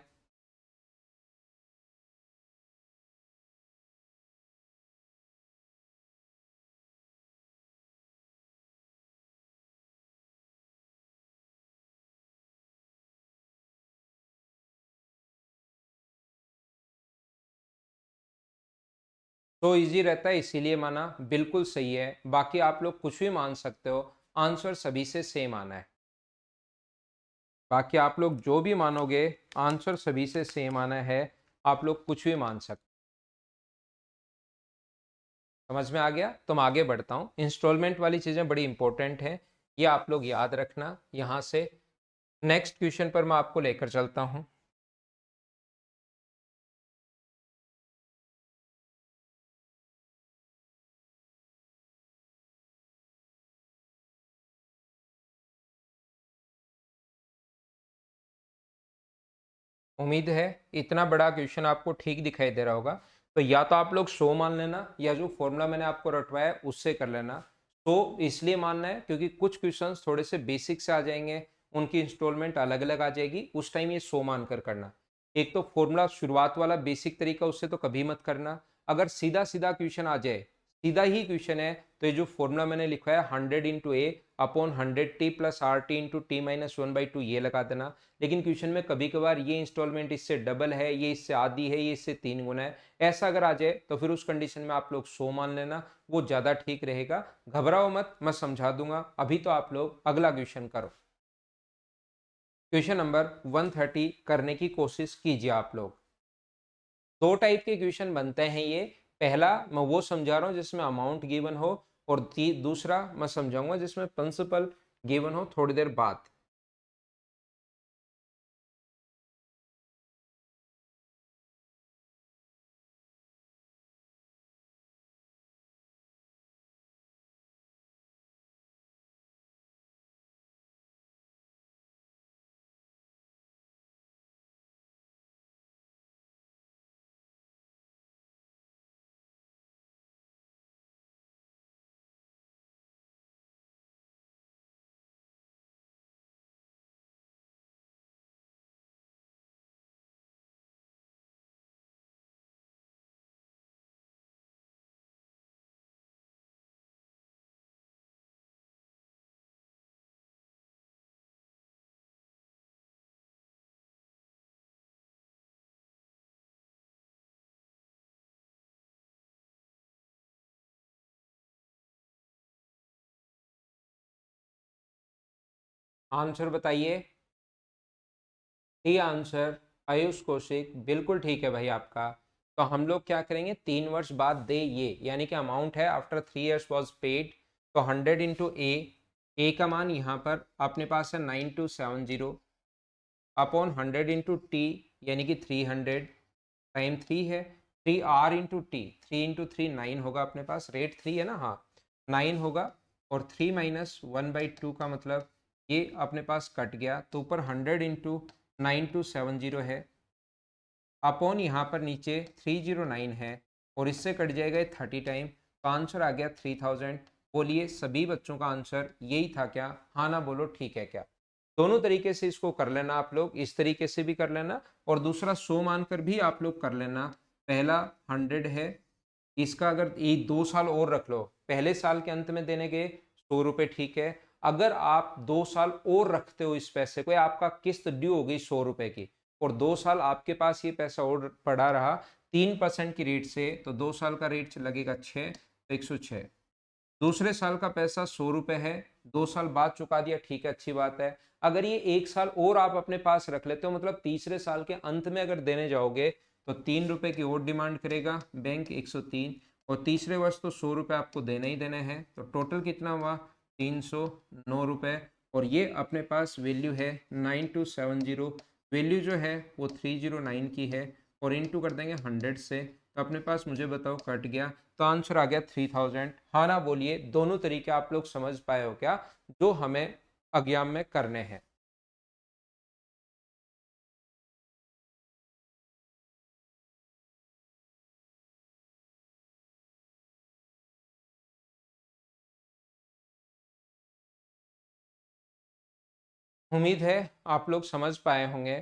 A: तो इजी रहता है इसीलिए माना, बिल्कुल सही है। बाकी आप लोग कुछ भी मान सकते हो, आंसर सभी से सेम आना है। बाकी आप लोग जो भी मानोगे, आंसर सभी से सेम आना है। आप लोग कुछ भी मान सकते। समझ में आ गया? तो मैं आगे बढ़ता हूँ। इंस्टॉलमेंट वाली चीज़ें बड़ी इंपॉर्टेंट हैं, ये आप लोग याद रखना। यहाँ से नेक्स्ट क्वेश्चन पर मैं आपको लेकर चलता हूँ। उम्मीद है इतना बड़ा क्वेश्चन आपको ठीक दिखाई दे रहा होगा। तो या तो आप लोग 100 मान लेना, या जो फॉर्मूला मैंने आपको रटवाया उससे कर लेना। तो इसलिए मानना है क्योंकि कुछ क्वेश्चंस थोड़े से बेसिक से आ जाएंगे, उनकी इंस्टॉलमेंट अलग अलग आ जाएगी, उस टाइम ये 100 मान कर करना। एक तो फॉर्मूला शुरुआत वाला बेसिक तरीका, उससे तो कभी मत करना। अगर सीधा सीधा क्वेश्चन आ जाए, सीधा ही क्वेश्चन है, तो ये जो फॉर्मूला मैंने लिखा है 100 into A upon 100t plus R T into T minus 1/2, ये लगा देना। लेकिन क्वेश्चन में कभी कभार ये इंस्टॉलमेंट इससे डबल है, ये इससे आधी है, ये इससे 3 गुना है, ऐसा अगर आ जाए तो फिर उस कंडीशन में आप लोग 100 मान लेना, वो ज्यादा ठीक रहेगा। घबराओ मत, मैं समझा दूंगा। अभी तो आप लोग अगला क्वेश्चन करो। क्वेश्चन नंबर 130 करने की कोशिश कीजिए आप लोग। दो टाइप के क्वेश्चन बनते हैं ये। पहला मैं वो समझा रहा हूँ जिसमें अमाउंट गिवन हो, और दूसरा मैं समझाऊंगा जिसमें प्रिंसिपल गिवन हो थोड़ी देर बाद। आंसर बताइए। डी आंसर आयुष कौशिक, बिल्कुल ठीक है भाई आपका। तो हम लोग क्या करेंगे, 3 वर्ष बाद दे ये, यानी कि अमाउंट है आफ्टर 3 years वॉज पेड। तो 100 इंटू ए का मान यहाँ पर अपने पास है 9270 अपॉन 100 इंटू टी, यानी कि 300 टाइम 3 है, 3 आर इंटू टी, 3 इंटू 3 9 होगा अपने पास, रेट 3 है ना, हाँ 9 होगा। और 3 - 1/2 का मतलब ये अपने पास कट गया, तो ऊपर 100 इंटू 9270 है, अपॉन यहाँ पर नीचे 309 है, और इससे कट जाएगा 30 टाइम, तो आंसर आ गया 3000। बोलिए सभी बच्चों का आंसर यही था क्या? हाँ ना बोलो, ठीक है क्या? दोनों तरीके से इसको कर लेना आप लोग, इस तरीके से भी कर लेना, और दूसरा 100 मानकर भी आप लोग कर लेना। पहला 100 है, इसका अगर ये 2 साल और रख लो, पहले साल के अंत में देने के 100 रुपए, ठीक है। अगर आप 2 साल और रखते हो इस पैसे को, या आपका किस्त ड्यू हो गई 100 रुपए की और 2 साल आपके पास ये पैसा और पड़ा रहा 3% की रेट से, तो 2 साल का रेट लगेगा 6, तो 106। दूसरे साल का पैसा 100 रुपए है, 2 साल बाद चुका दिया, ठीक है, अच्छी बात है। अगर ये 1 साल और आप अपने पास रख लेते हो, मतलब तीसरे साल के अंत में अगर देने जाओगे तो 3 रुपए की और डिमांड करेगा बैंक, 103, और तीसरे वर्ष तो 100 रुपए आपको देने ही देने हैं, तो टोटल कितना हुआ 309 रुपए। और ये अपने पास वैल्यू है 9270, वैल्यू जो है वो 309 की है, और इनटू कर देंगे 100 से, तो अपने पास मुझे बताओ कट गया, तो आंसर आ गया 3000। हाँ ना बोलिए, दोनों तरीके आप लोग समझ पाए हो क्या जो हमें एग्जाम में करने हैं। उम्मीद है आप लोग समझ पाए होंगे।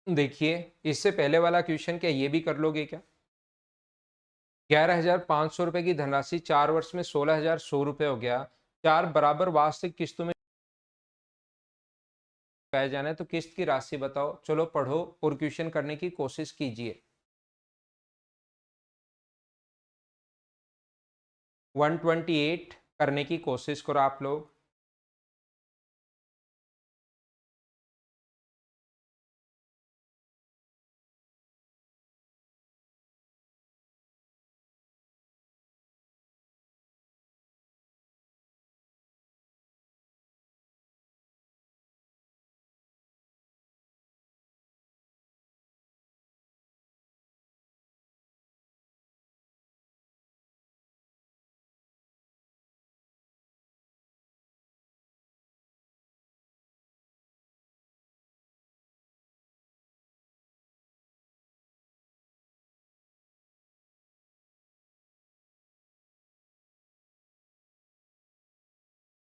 A: देखिए, इससे पहले वाला क्वेश्चन क्या ये भी कर लोगे क्या? 11,500 रुपए की धनराशि 4 वर्ष में 16,100 रुपए हो गया, 4 बराबर वार्षिक किस्तों में चुकाया जाना है, तो किस्त की राशि बताओ। चलो पढ़ो और क्वेश्चन करने की कोशिश कीजिए। 128 करने की कोशिश करो आप लोग।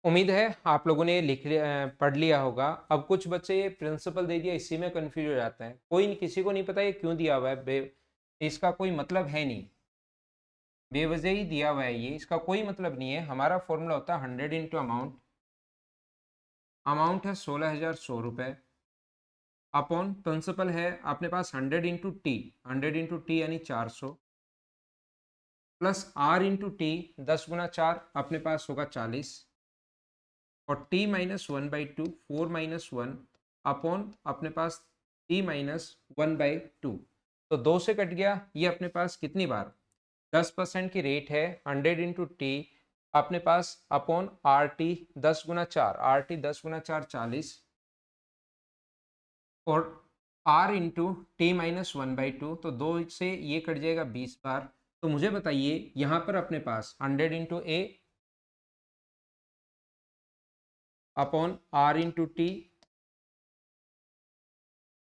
A: उम्मीद है आप लोगों ने लिख लिया, पढ़ लिया होगा। अब कुछ बच्चे ये प्रिंसिपल दे दिया, इसी में कंफ्यूज हो जाते हैं। कोई नहीं, किसी को नहीं पता ये क्यों दिया हुआ है, इसका कोई मतलब है नहीं, बेवजह ही दिया हुआ है ये, इसका कोई मतलब नहीं है। हमारा फॉर्मूला होता है 100 इंटू अमाउंट, अमाउंट है 16,100 रुपए, अपॉन प्रिंसिपल है अपने पास 100 इंटू टी, 100 इंटू टी यानी 400, प्लस आर इंटू टी, 10 गुना 4 अपने पास होगा 40, और t माइनस 1/2, 4 - 1 अपॉन अपने पास t माइनस 1/2, तो 2 से कट गया। ये अपने पास कितनी बार 10% की रेट है, 100 इंटू टी अपने पास अपॉन आर टी 10 गुना 4, आर टी 10 गुना 4 40, और r इंटू टी माइनस 1/2, तो 2 से ये कट जाएगा 20 बार। तो मुझे बताइए यहाँ पर अपने पास 100 into A upon R into T,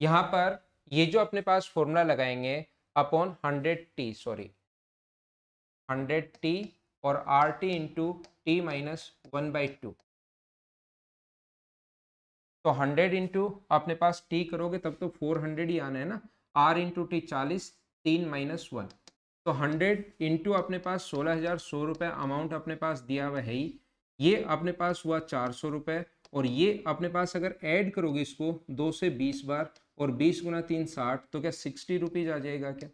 A: यहाँ पर ये जो अपने पास फॉर्मूला लगाएंगे अपॉन 100t, सॉरी 100t, और R T into T minus 1/2, तो 100 इंटू अपने पास t करोगे तब तो 400 ही आना है ना, r इंटू टी 40, 3 - 1, तो 100 इंटू अपने पास 16,100 रुपये अमाउंट अपने पास दिया हुआ है ही, ये अपने पास हुआ 400 रुपये, और ये अपने पास अगर ऐड करोगे इसको 2 से 20 बार, और 20 गुना 3 60, तो क्या 60 रुपीज़ आ जाएगा क्या?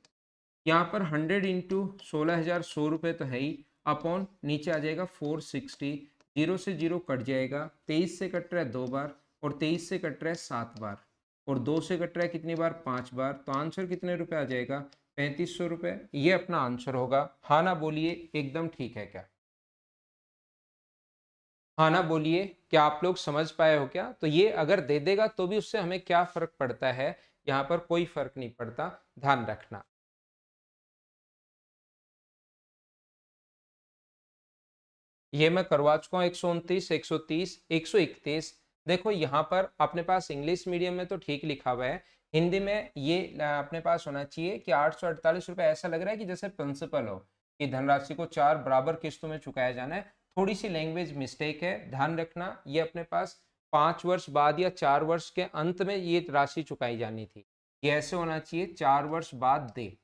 A: यहाँ पर 100 इंटू 16,100 रुपये तो है ही, अपॉन नीचे आ जाएगा 460, 0 से 0 कट जाएगा, 23 से कट रहा है 2 बार, और 23 से कट रहा है 7 बार, और 2 से कट रहा है कितनी बार 5 बार, तो आंसर कितने रुपए आ जाएगा 3500 रुपये। ये अपना आंसर होगा। हाँ ना बोलिए, एकदम ठीक है क्या? हाँ ना बोलिए, क्या आप लोग समझ पाए हो क्या? तो ये अगर दे देगा तो भी उससे हमें क्या फर्क पड़ता है, यहाँ पर कोई फर्क नहीं पड़ता, ध्यान रखना। ये मैं करवा चुका हूँ 129, 130, 131। देखो यहाँ पर अपने पास इंग्लिश मीडियम में तो ठीक लिखा हुआ है, हिंदी में ये अपने पास होना चाहिए कि 848 रुपये, ऐसा लग रहा है कि जैसे प्रिंसिपल हो कि धनराशि को 4 बराबर किस्तों में चुकाया जाना है। थोड़ी सी लैंग्वेज मिस्टेक है, ध्यान रखना। ये अपने पास 5 वर्ष बाद या 4 वर्ष के अंत में ये राशि चुकाई जानी थी। ये ऐसे होना चाहिए 4 वर्ष बाद दे।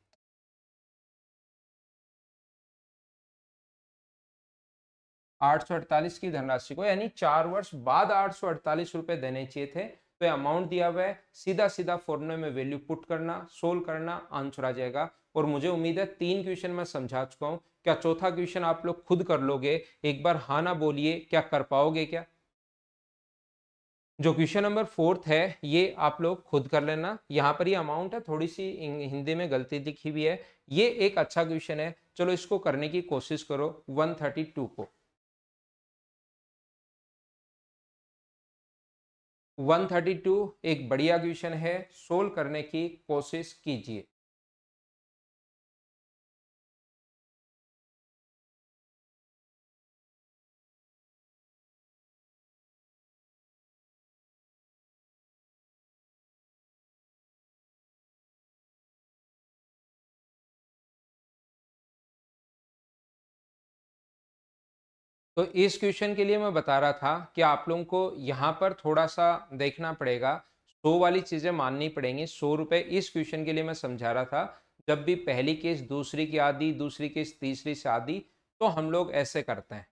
A: 848 की धनराशि को यानी 4 वर्ष बाद 848 रुपए देने चाहिए थे। तो अमाउंट दिया हुआ है, सीधा सीधा फॉर्मूले में वैल्यू पुट करना, सोल्व करना, आंसर आ जाएगा। और मुझे उम्मीद है 3 क्वेश्चन मैं समझा चुका हूं। क्या चौथा क्वेश्चन आप लोग खुद कर लोगे? एक बार हाँ ना बोलिए, क्या कर पाओगे क्या? जो क्वेश्चन नंबर 4 है ये आप लोग खुद कर लेना। यहाँ पर ये अमाउंट है, थोड़ी सी हिंदी में गलती दिखी हुई है। ये एक अच्छा क्वेश्चन है, चलो इसको करने की कोशिश करो। 132 को 132 एक बढ़िया क्वेश्चन है, सोल्व करने की कोशिश कीजिए। तो इस क्वेश्चन के लिए मैं बता रहा था कि आप लोगों को यहाँ पर थोड़ा सा देखना पड़ेगा, 100 वाली चीजें माननी पड़ेंगी। 100 रुपए इस क्वेश्चन के लिए मैं समझा रहा था। जब भी पहली केस दूसरी की आधी, दूसरी केस तीसरी से आधी, तो हम लोग ऐसे करते हैं।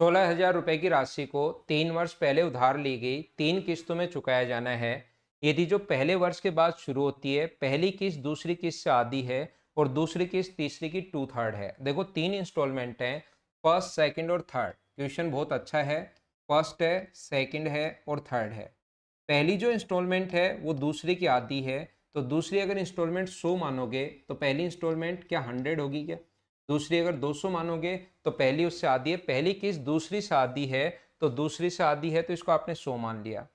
A: 16,000 रुपए की राशि को 3 वर्ष पहले उधार ली गई, 3 किस्तों में चुकाया जाना है। यदि जो पहले वर्ष के बाद शुरू होती है, पहली किस्त दूसरी किस्त से आधी है और दूसरी किस्त तीसरी की 2/3 है। देखो 3 इंस्टॉलमेंट हैं, फर्स्ट, सेकंड और थर्ड। क्वेश्चन बहुत अच्छा है। फर्स्ट है, सेकंड है और थर्ड है। पहली जो इंस्टॉलमेंट है वो दूसरी की आधी है। तो दूसरी अगर इंस्टॉलमेंट 100 मानोगे तो पहली इंस्टॉलमेंट क्या 100 होगी क्या? दूसरी अगर 200 मानोगे तो पहली उससे आधी है। पहली किस्त दूसरी से आधी है, तो दूसरी से आधी है तो इसको आपने 100 मान लिया।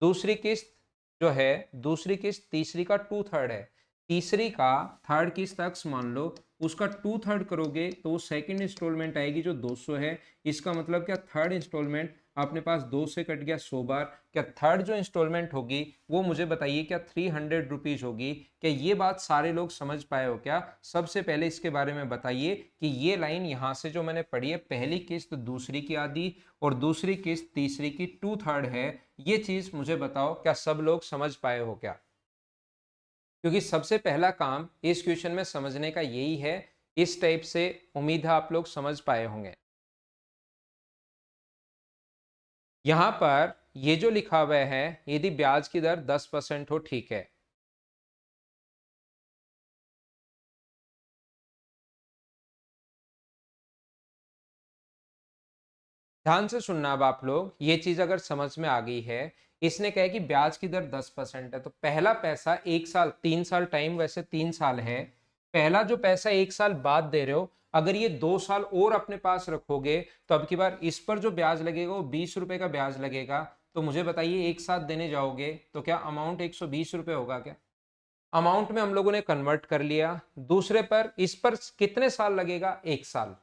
A: दूसरी किस्त जो है, दूसरी किस्त तीसरी का 2/3 है। तीसरी का थर्ड किस्त अक्स मान लो, उसका 2/3 करोगे तो वो सेकंड इंस्टॉलमेंट आएगी जो 200 है। इसका मतलब क्या, थर्ड इंस्टॉलमेंट अपने पास 2 से कट गया 100 बार। क्या थर्ड जो इंस्टॉलमेंट होगी वो मुझे बताइए क्या 300 रुपीज होगी? क्या ये बात सारे लोग समझ पाए हो क्या? सबसे पहले इसके बारे में बताइए कि ये लाइन यहाँ से जो मैंने पढ़ी है, पहली किस्त दूसरी की आधी और दूसरी किस्त तीसरी की 2/3 है, ये चीज मुझे बताओ, क्या सब लोग समझ पाए हो क्या? क्योंकि सबसे पहला काम इस क्वेश्चन में समझने का यही है। इस टाइप से उम्मीद है आप लोग समझ पाए होंगे। यहां पर ये जो लिखा हुआ है, यदि ब्याज की दर 10% हो, ठीक है। ध्यान से सुनना अब आप लोग, ये चीज अगर समझ में आ गई है। इसने कहा कि ब्याज की दर 10% है, तो पहला पैसा 1 साल, 3 साल टाइम, वैसे 3 साल है। पहला जो पैसा 1 साल बाद दे रहे हो, अगर ये 2 साल और अपने पास रखोगे तो अब की बार इस पर जो ब्याज लगेगा वो 20 रुपए का ब्याज लगेगा। तो मुझे बताइए, एक साथ देने जाओगे तो क्या अमाउंट 120 रुपए होगा क्या? अमाउंट में हम लोगों ने कन्वर्ट कर लिया। दूसरे पर, इस पर कितने साल लगेगा? 1 साल।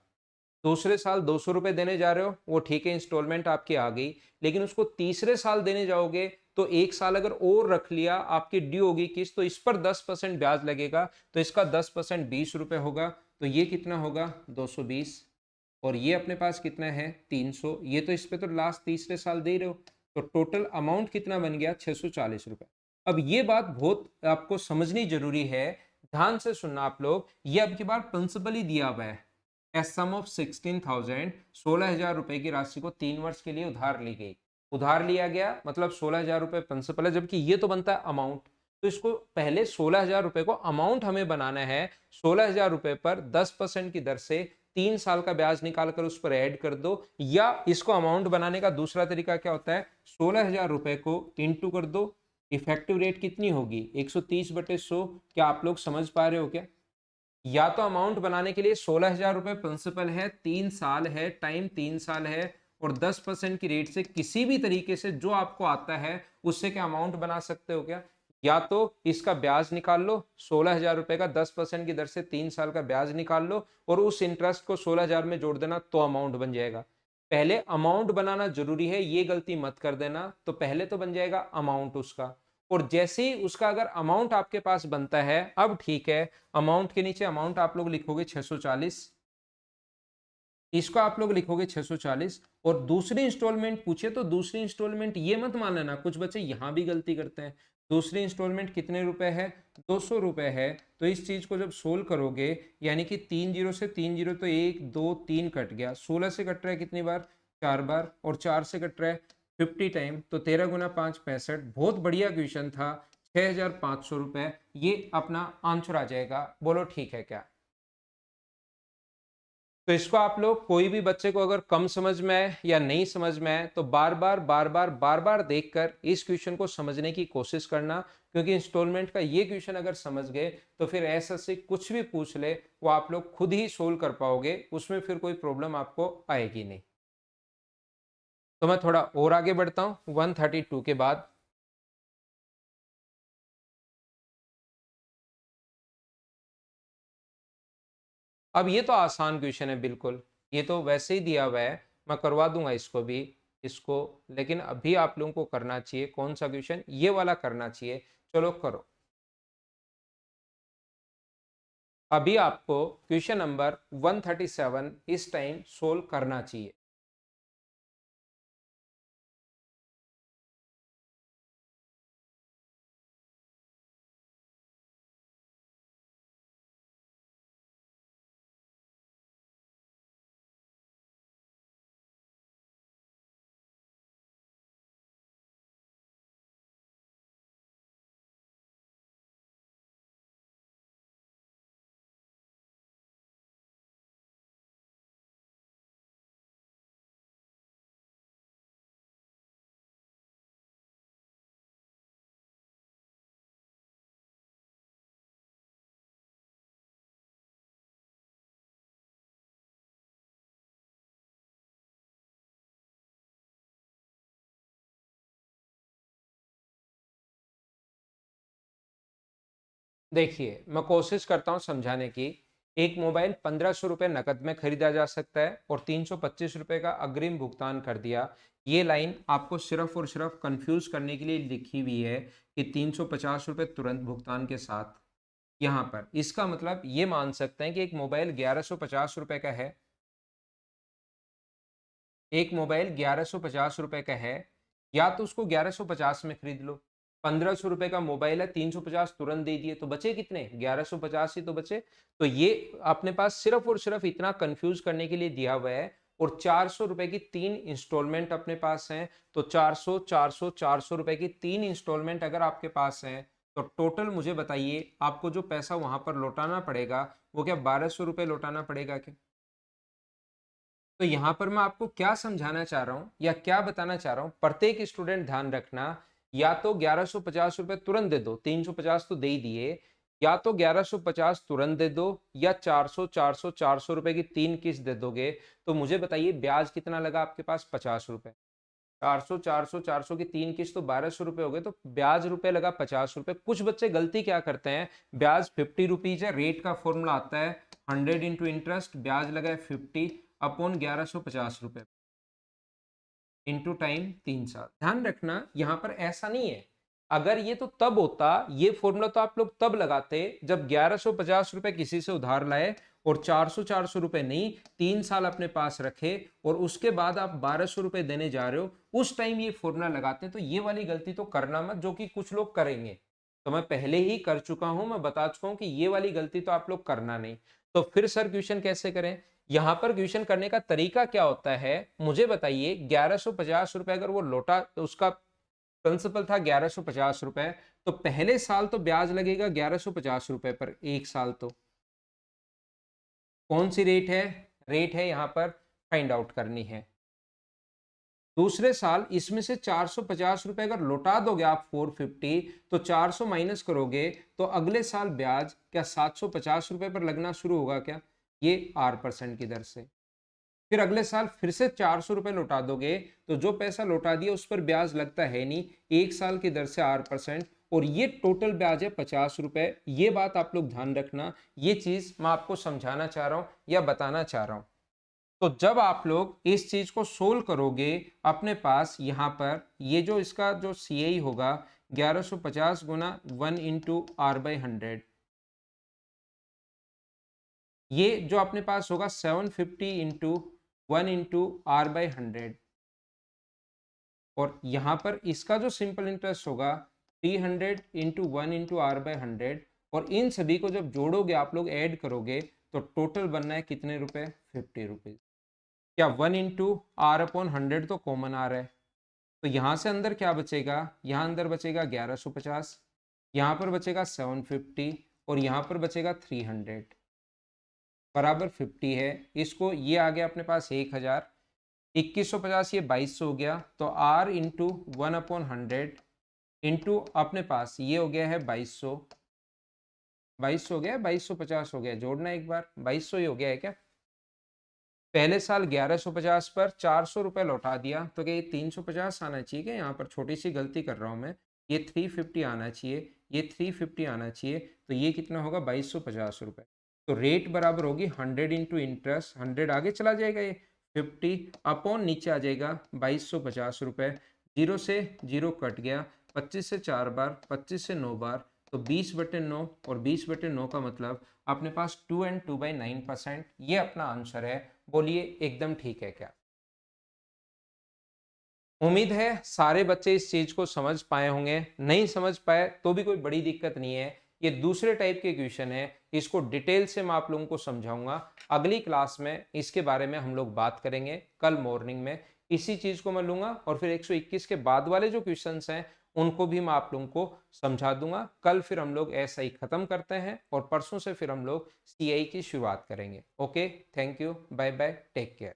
A: दूसरे साल 200 रुपए देने जा रहे हो, वो ठीक है, इंस्टॉलमेंट आपकी आ गई। लेकिन उसको तीसरे साल देने जाओगे तो 1 साल अगर और रख लिया, आपकी ड्यू होगी किस्त, तो इस पर 10% ब्याज लगेगा। तो इसका 10% 20 रुपए होगा। तो ये कितना होगा? 220। और ये अपने पास कितना है? 300। ये तो इस पे तो लास्ट तीसरे साल दे रहे हो। तो टोटल अमाउंट कितना बन गया? 640 रुपए। अब ये बात बहुत आपको समझनी जरूरी है, ध्यान से सुनना आप लोग। ये अब की बार प्रिंसिपल ही दिया हुआ है। ए सम ऑफ 16,000, 16,000 रुपए की राशि को 3 वर्ष के लिए उधार ली गई। उधार लिया गया मतलब 16,000 रुपए प्रिंसिपल है, जबकि ये तो बनता है अमाउंट। तो इसको पहले 16,000 रुपए को अमाउंट हमें बनाना है। 16,000 रुपए पर 10% की दर से 3 साल का ब्याज निकाल कर उस पर ऐड कर दो। या इसको अमाउंट बनाने का दूसरा तरीका क्या होता है, 16,000 रुपए को इंटू कर दो इफेक्टिव रेट कितनी होगी 130/100। क्या आप लोग समझ पा रहे हो क्या? या तो अमाउंट बनाने के लिए 16,000 रुपए प्रिंसिपल है, 3 साल है, टाइम 3 साल है, और 10% की रेट से किसी भी तरीके से जो आपको आता है उससे क्या अमाउंट बना सकते हो क्या? या तो इसका ब्याज निकाल लो, 16,000 रुपए का 10% की दर से 3 साल का ब्याज निकाल लो और उस इंटरेस्ट को 16,000 में जोड़ देना तो अमाउंट बन जाएगा। पहले अमाउंट बनाना जरूरी है, ये गलती मत कर देना। तो पहले तो बन जाएगा अमाउंट उसका, और जैसे ही उसका अगर अमाउंट आपके पास बनता है, अब ठीक है, अमाउंट के नीचे अमाउंट आप लोग लिखोगे 640, इसको आप लोग लिखोगे 640, और दूसरी इंस्टॉलमेंट पूछे तो दूसरी इंस्टॉलमेंट ये मत मान लेना, कुछ बच्चे यहां भी गलती करते हैं। दूसरी इंस्टॉलमेंट कितने रुपए है? 200 रुपए है। तो इस चीज को जब सोल्व करोगे, यानी कि 3 जीरो से 3 जीरो, तो 1 2 3 कट गया, 16 से कट रहा है कितनी बार? 4 बार, और 4 से कट रहा है 50 टाइम, तो 13 × 5 65। बहुत बढ़िया क्वेश्चन था, 6,500 रुपए ये अपना आंसर आ जाएगा। बोलो ठीक है क्या? तो इसको आप लोग, कोई भी बच्चे को अगर कम समझ में आए या नहीं समझ में आए, तो बार बार देखकर इस क्वेश्चन को समझने की कोशिश करना, क्योंकि इंस्टॉलमेंट का ये क्वेश्चन अगर समझ गए तो फिर ऐसा से कुछ भी पूछ ले वो आप लोग खुद ही सोल्व कर पाओगे, उसमें फिर कोई प्रॉब्लम आपको आएगी नहीं। तो मैं थोड़ा और आगे बढ़ता हूं 132 के बाद। अब ये तो आसान क्वेश्चन है बिल्कुल, ये तो वैसे ही दिया हुआ है, मैं करवा दूंगा इसको भी, इसको। लेकिन अभी आप लोगों को करना चाहिए कौन सा क्वेश्चन? ये वाला करना चाहिए। चलो करो। अभी आपको क्वेश्चन नंबर 137 इस टाइम सोल्व करना चाहिए। देखिए, मैं कोशिश करता हूं समझाने की। एक मोबाइल 1,500 रुपये नकद में खरीदा जा सकता है और 325 रुपये का अग्रिम भुगतान कर दिया। ये लाइन आपको सिर्फ और सिर्फ कंफ्यूज करने के लिए लिखी हुई है कि 350 रुपये तुरंत भुगतान के साथ। यहाँ पर इसका मतलब ये मान सकते हैं कि एक मोबाइल 1,150 रुपये का है, एक मोबाइल 1,150 रुपये का है, या तो उसको 1,150 में खरीद लो। 1,500 रुपये का मोबाइल है, 350 तुरंत दे दिए, तो बचे कितने? 1,150 ही तो बचे। तो ये अपने पास सिर्फ और सिर्फ इतना कंफ्यूज करने के लिए दिया हुआ है। और 400 रुपए की 3 इंस्टॉलमेंट अपने पास हैं, तो 400 400 400 रुपए की 3 इंस्टॉलमेंट अगर आपके पास हैं, तो टोटल मुझे बताइए आपको जो पैसा वहां पर लौटाना पड़ेगा वो क्या 1,200 रुपये लौटाना पड़ेगा क्या? तो यहां पर मैं आपको क्या समझाना चाह रहा हूं या क्या बताना चाह रहा हूं, प्रत्येक स्टूडेंट ध्यान रखना। या तो 1,150 रुपये तुरंत दे दो, 350 तो दे ही दिए, या तो 1,150 तुरंत दे दो, या 400 400 400 रुपए की 3 किस्त दे दोगे। तो मुझे बताइए ब्याज कितना लगा आपके पास? 50 रुपए। 400 400 400 की 3 किस्त तो 1,200 रुपए हो गए, तो ब्याज रुपए लगा 50 रुपए। कुछ बच्चे गलती क्या करते हैं, ब्याज 50 रुपीज है, रेट का फॉर्मूला आता है 100 × इंटरेस्ट, ब्याज लगा है 50 अपॉन 1,150 रुपए इंटू टाइम 3 साल। ध्यान रखना यहाँ पर ऐसा नहीं है। अगर ये तो तब होता, ये फॉर्मूला तो आप लोग तब लगाते जब 1,150 रुपए किसी से उधार लाए और 400 400 रुपए नहीं, 3 साल अपने पास रखे और उसके बाद आप 1,200 रुपए देने जा रहे हो, उस टाइम ये फॉर्मूला लगाते। तो ये वाली गलती तो करना मत, जो कि कुछ लोग करेंगे। तो मैं पहले ही कर चुका हूं, मैं बता चुका हूं कि ये वाली गलती तो आप लोग करना नहीं। तो फिर सर क्वेश्चन कैसे करें? यहां पर क्वेश्चन करने का तरीका क्या होता है मुझे बताइए। 1,150 रुपए अगर वो लौटा, तो उसका प्रिंसिपल था 1,150 रुपए, तो पहले साल तो ब्याज लगेगा 1,150 रुपए पर, एक साल तो। कौन सी रेट है? रेट है यहां पर फाइंड आउट करनी है। दूसरे साल इसमें से 450 रुपए अगर लौटा दोगे आप 450, तो 400 माइनस करोगे तो अगले साल ब्याज क्या 750 रुपए पर लगना शुरू होगा क्या, ये R% की दर से। फिर अगले साल फिर से 400 रुपए लौटा दोगे तो जो पैसा लौटा दिया उस पर ब्याज लगता है नहीं, एक साल की दर से R%, और ये टोटल ब्याज है 50 रुपए। ये बात आप लोग ध्यान रखना, ये चीज मैं आपको समझाना चाह रहा हूं या बताना चाह रहा हूं। तो जब आप लोग इस चीज को सोल्व करोगे, अपने पास यहां पर ये जो इसका जो CI होगा 1150 गुना 1 इंटू R/100, ये जो अपने पास होगा 750 इंटू 1 इंटू R/100, और यहां पर इसका जो सिंपल इंटरेस्ट होगा 300 इंटू 1 इंटू R/100, और इन सभी को जब जोड़ोगे आप लोग ऐड करोगे तो टोटल बनना है कितने रुपए, 50 रुपीज। क्या 1 इंटू R/100 तो कॉमन आ रहा है, तो यहां से अंदर क्या बचेगा, यहां अंदर बचेगा 1150, यहां पर बचेगा 750, और यहां पर बचेगा 300 बराबर 50 है। इसको ये आ गया अपने पास 1000, 2150 ये 2200 हो गया, तो R इंटू 1/100 इंटू अपने पास ये हो गया है 2200, 2200 हो गया, 2250 हो गया, जोड़ना एक बार, 2200 ही हो गया है क्या। पहले साल 1150 पर 400 रुपए लौटा दिया, तो क्या ये 350 आना चाहिए क्या, यहाँ पर छोटी सी गलती कर रहा हूँ मैं, ये 350 आना चाहिए, ये 350 आना चाहिए, तो ये कितना होगा 2250 रुपए। तो रेट बराबर होगी 100 इंटू इंटरेस्ट, 100 आगे चला जाएगा, ये 50 अपॉन नीचे आ जाएगा 2250 रुपए, जीरो से जीरो कट गया, 25 से 4 बार, 25 से 9 बार, तो 20/9, और 20/9 का मतलब अपने पास 2 and 2/9%, ये अपना आंसर है। बोलिए एकदम ठीक है क्या। उम्मीद है सारे बच्चे इस चीज को समझ पाए होंगे, नहीं समझ पाए तो भी कोई बड़ी दिक्कत नहीं है, ये दूसरे टाइप के क्वेश्चन है, इसको डिटेल से मैं आप लोगों को समझाऊंगा। अगली क्लास में इसके बारे में हम लोग बात करेंगे, कल मॉर्निंग में इसी चीज को मैं लूंगा, और फिर 121 के बाद वाले जो क्वेश्चंस हैं उनको भी मैं आप लोगों को समझा दूंगा। कल फिर हम लोग SI खत्म करते हैं, और परसों से फिर हम लोग CI की शुरुआत करेंगे। Okay, thank you, bye bye, take care.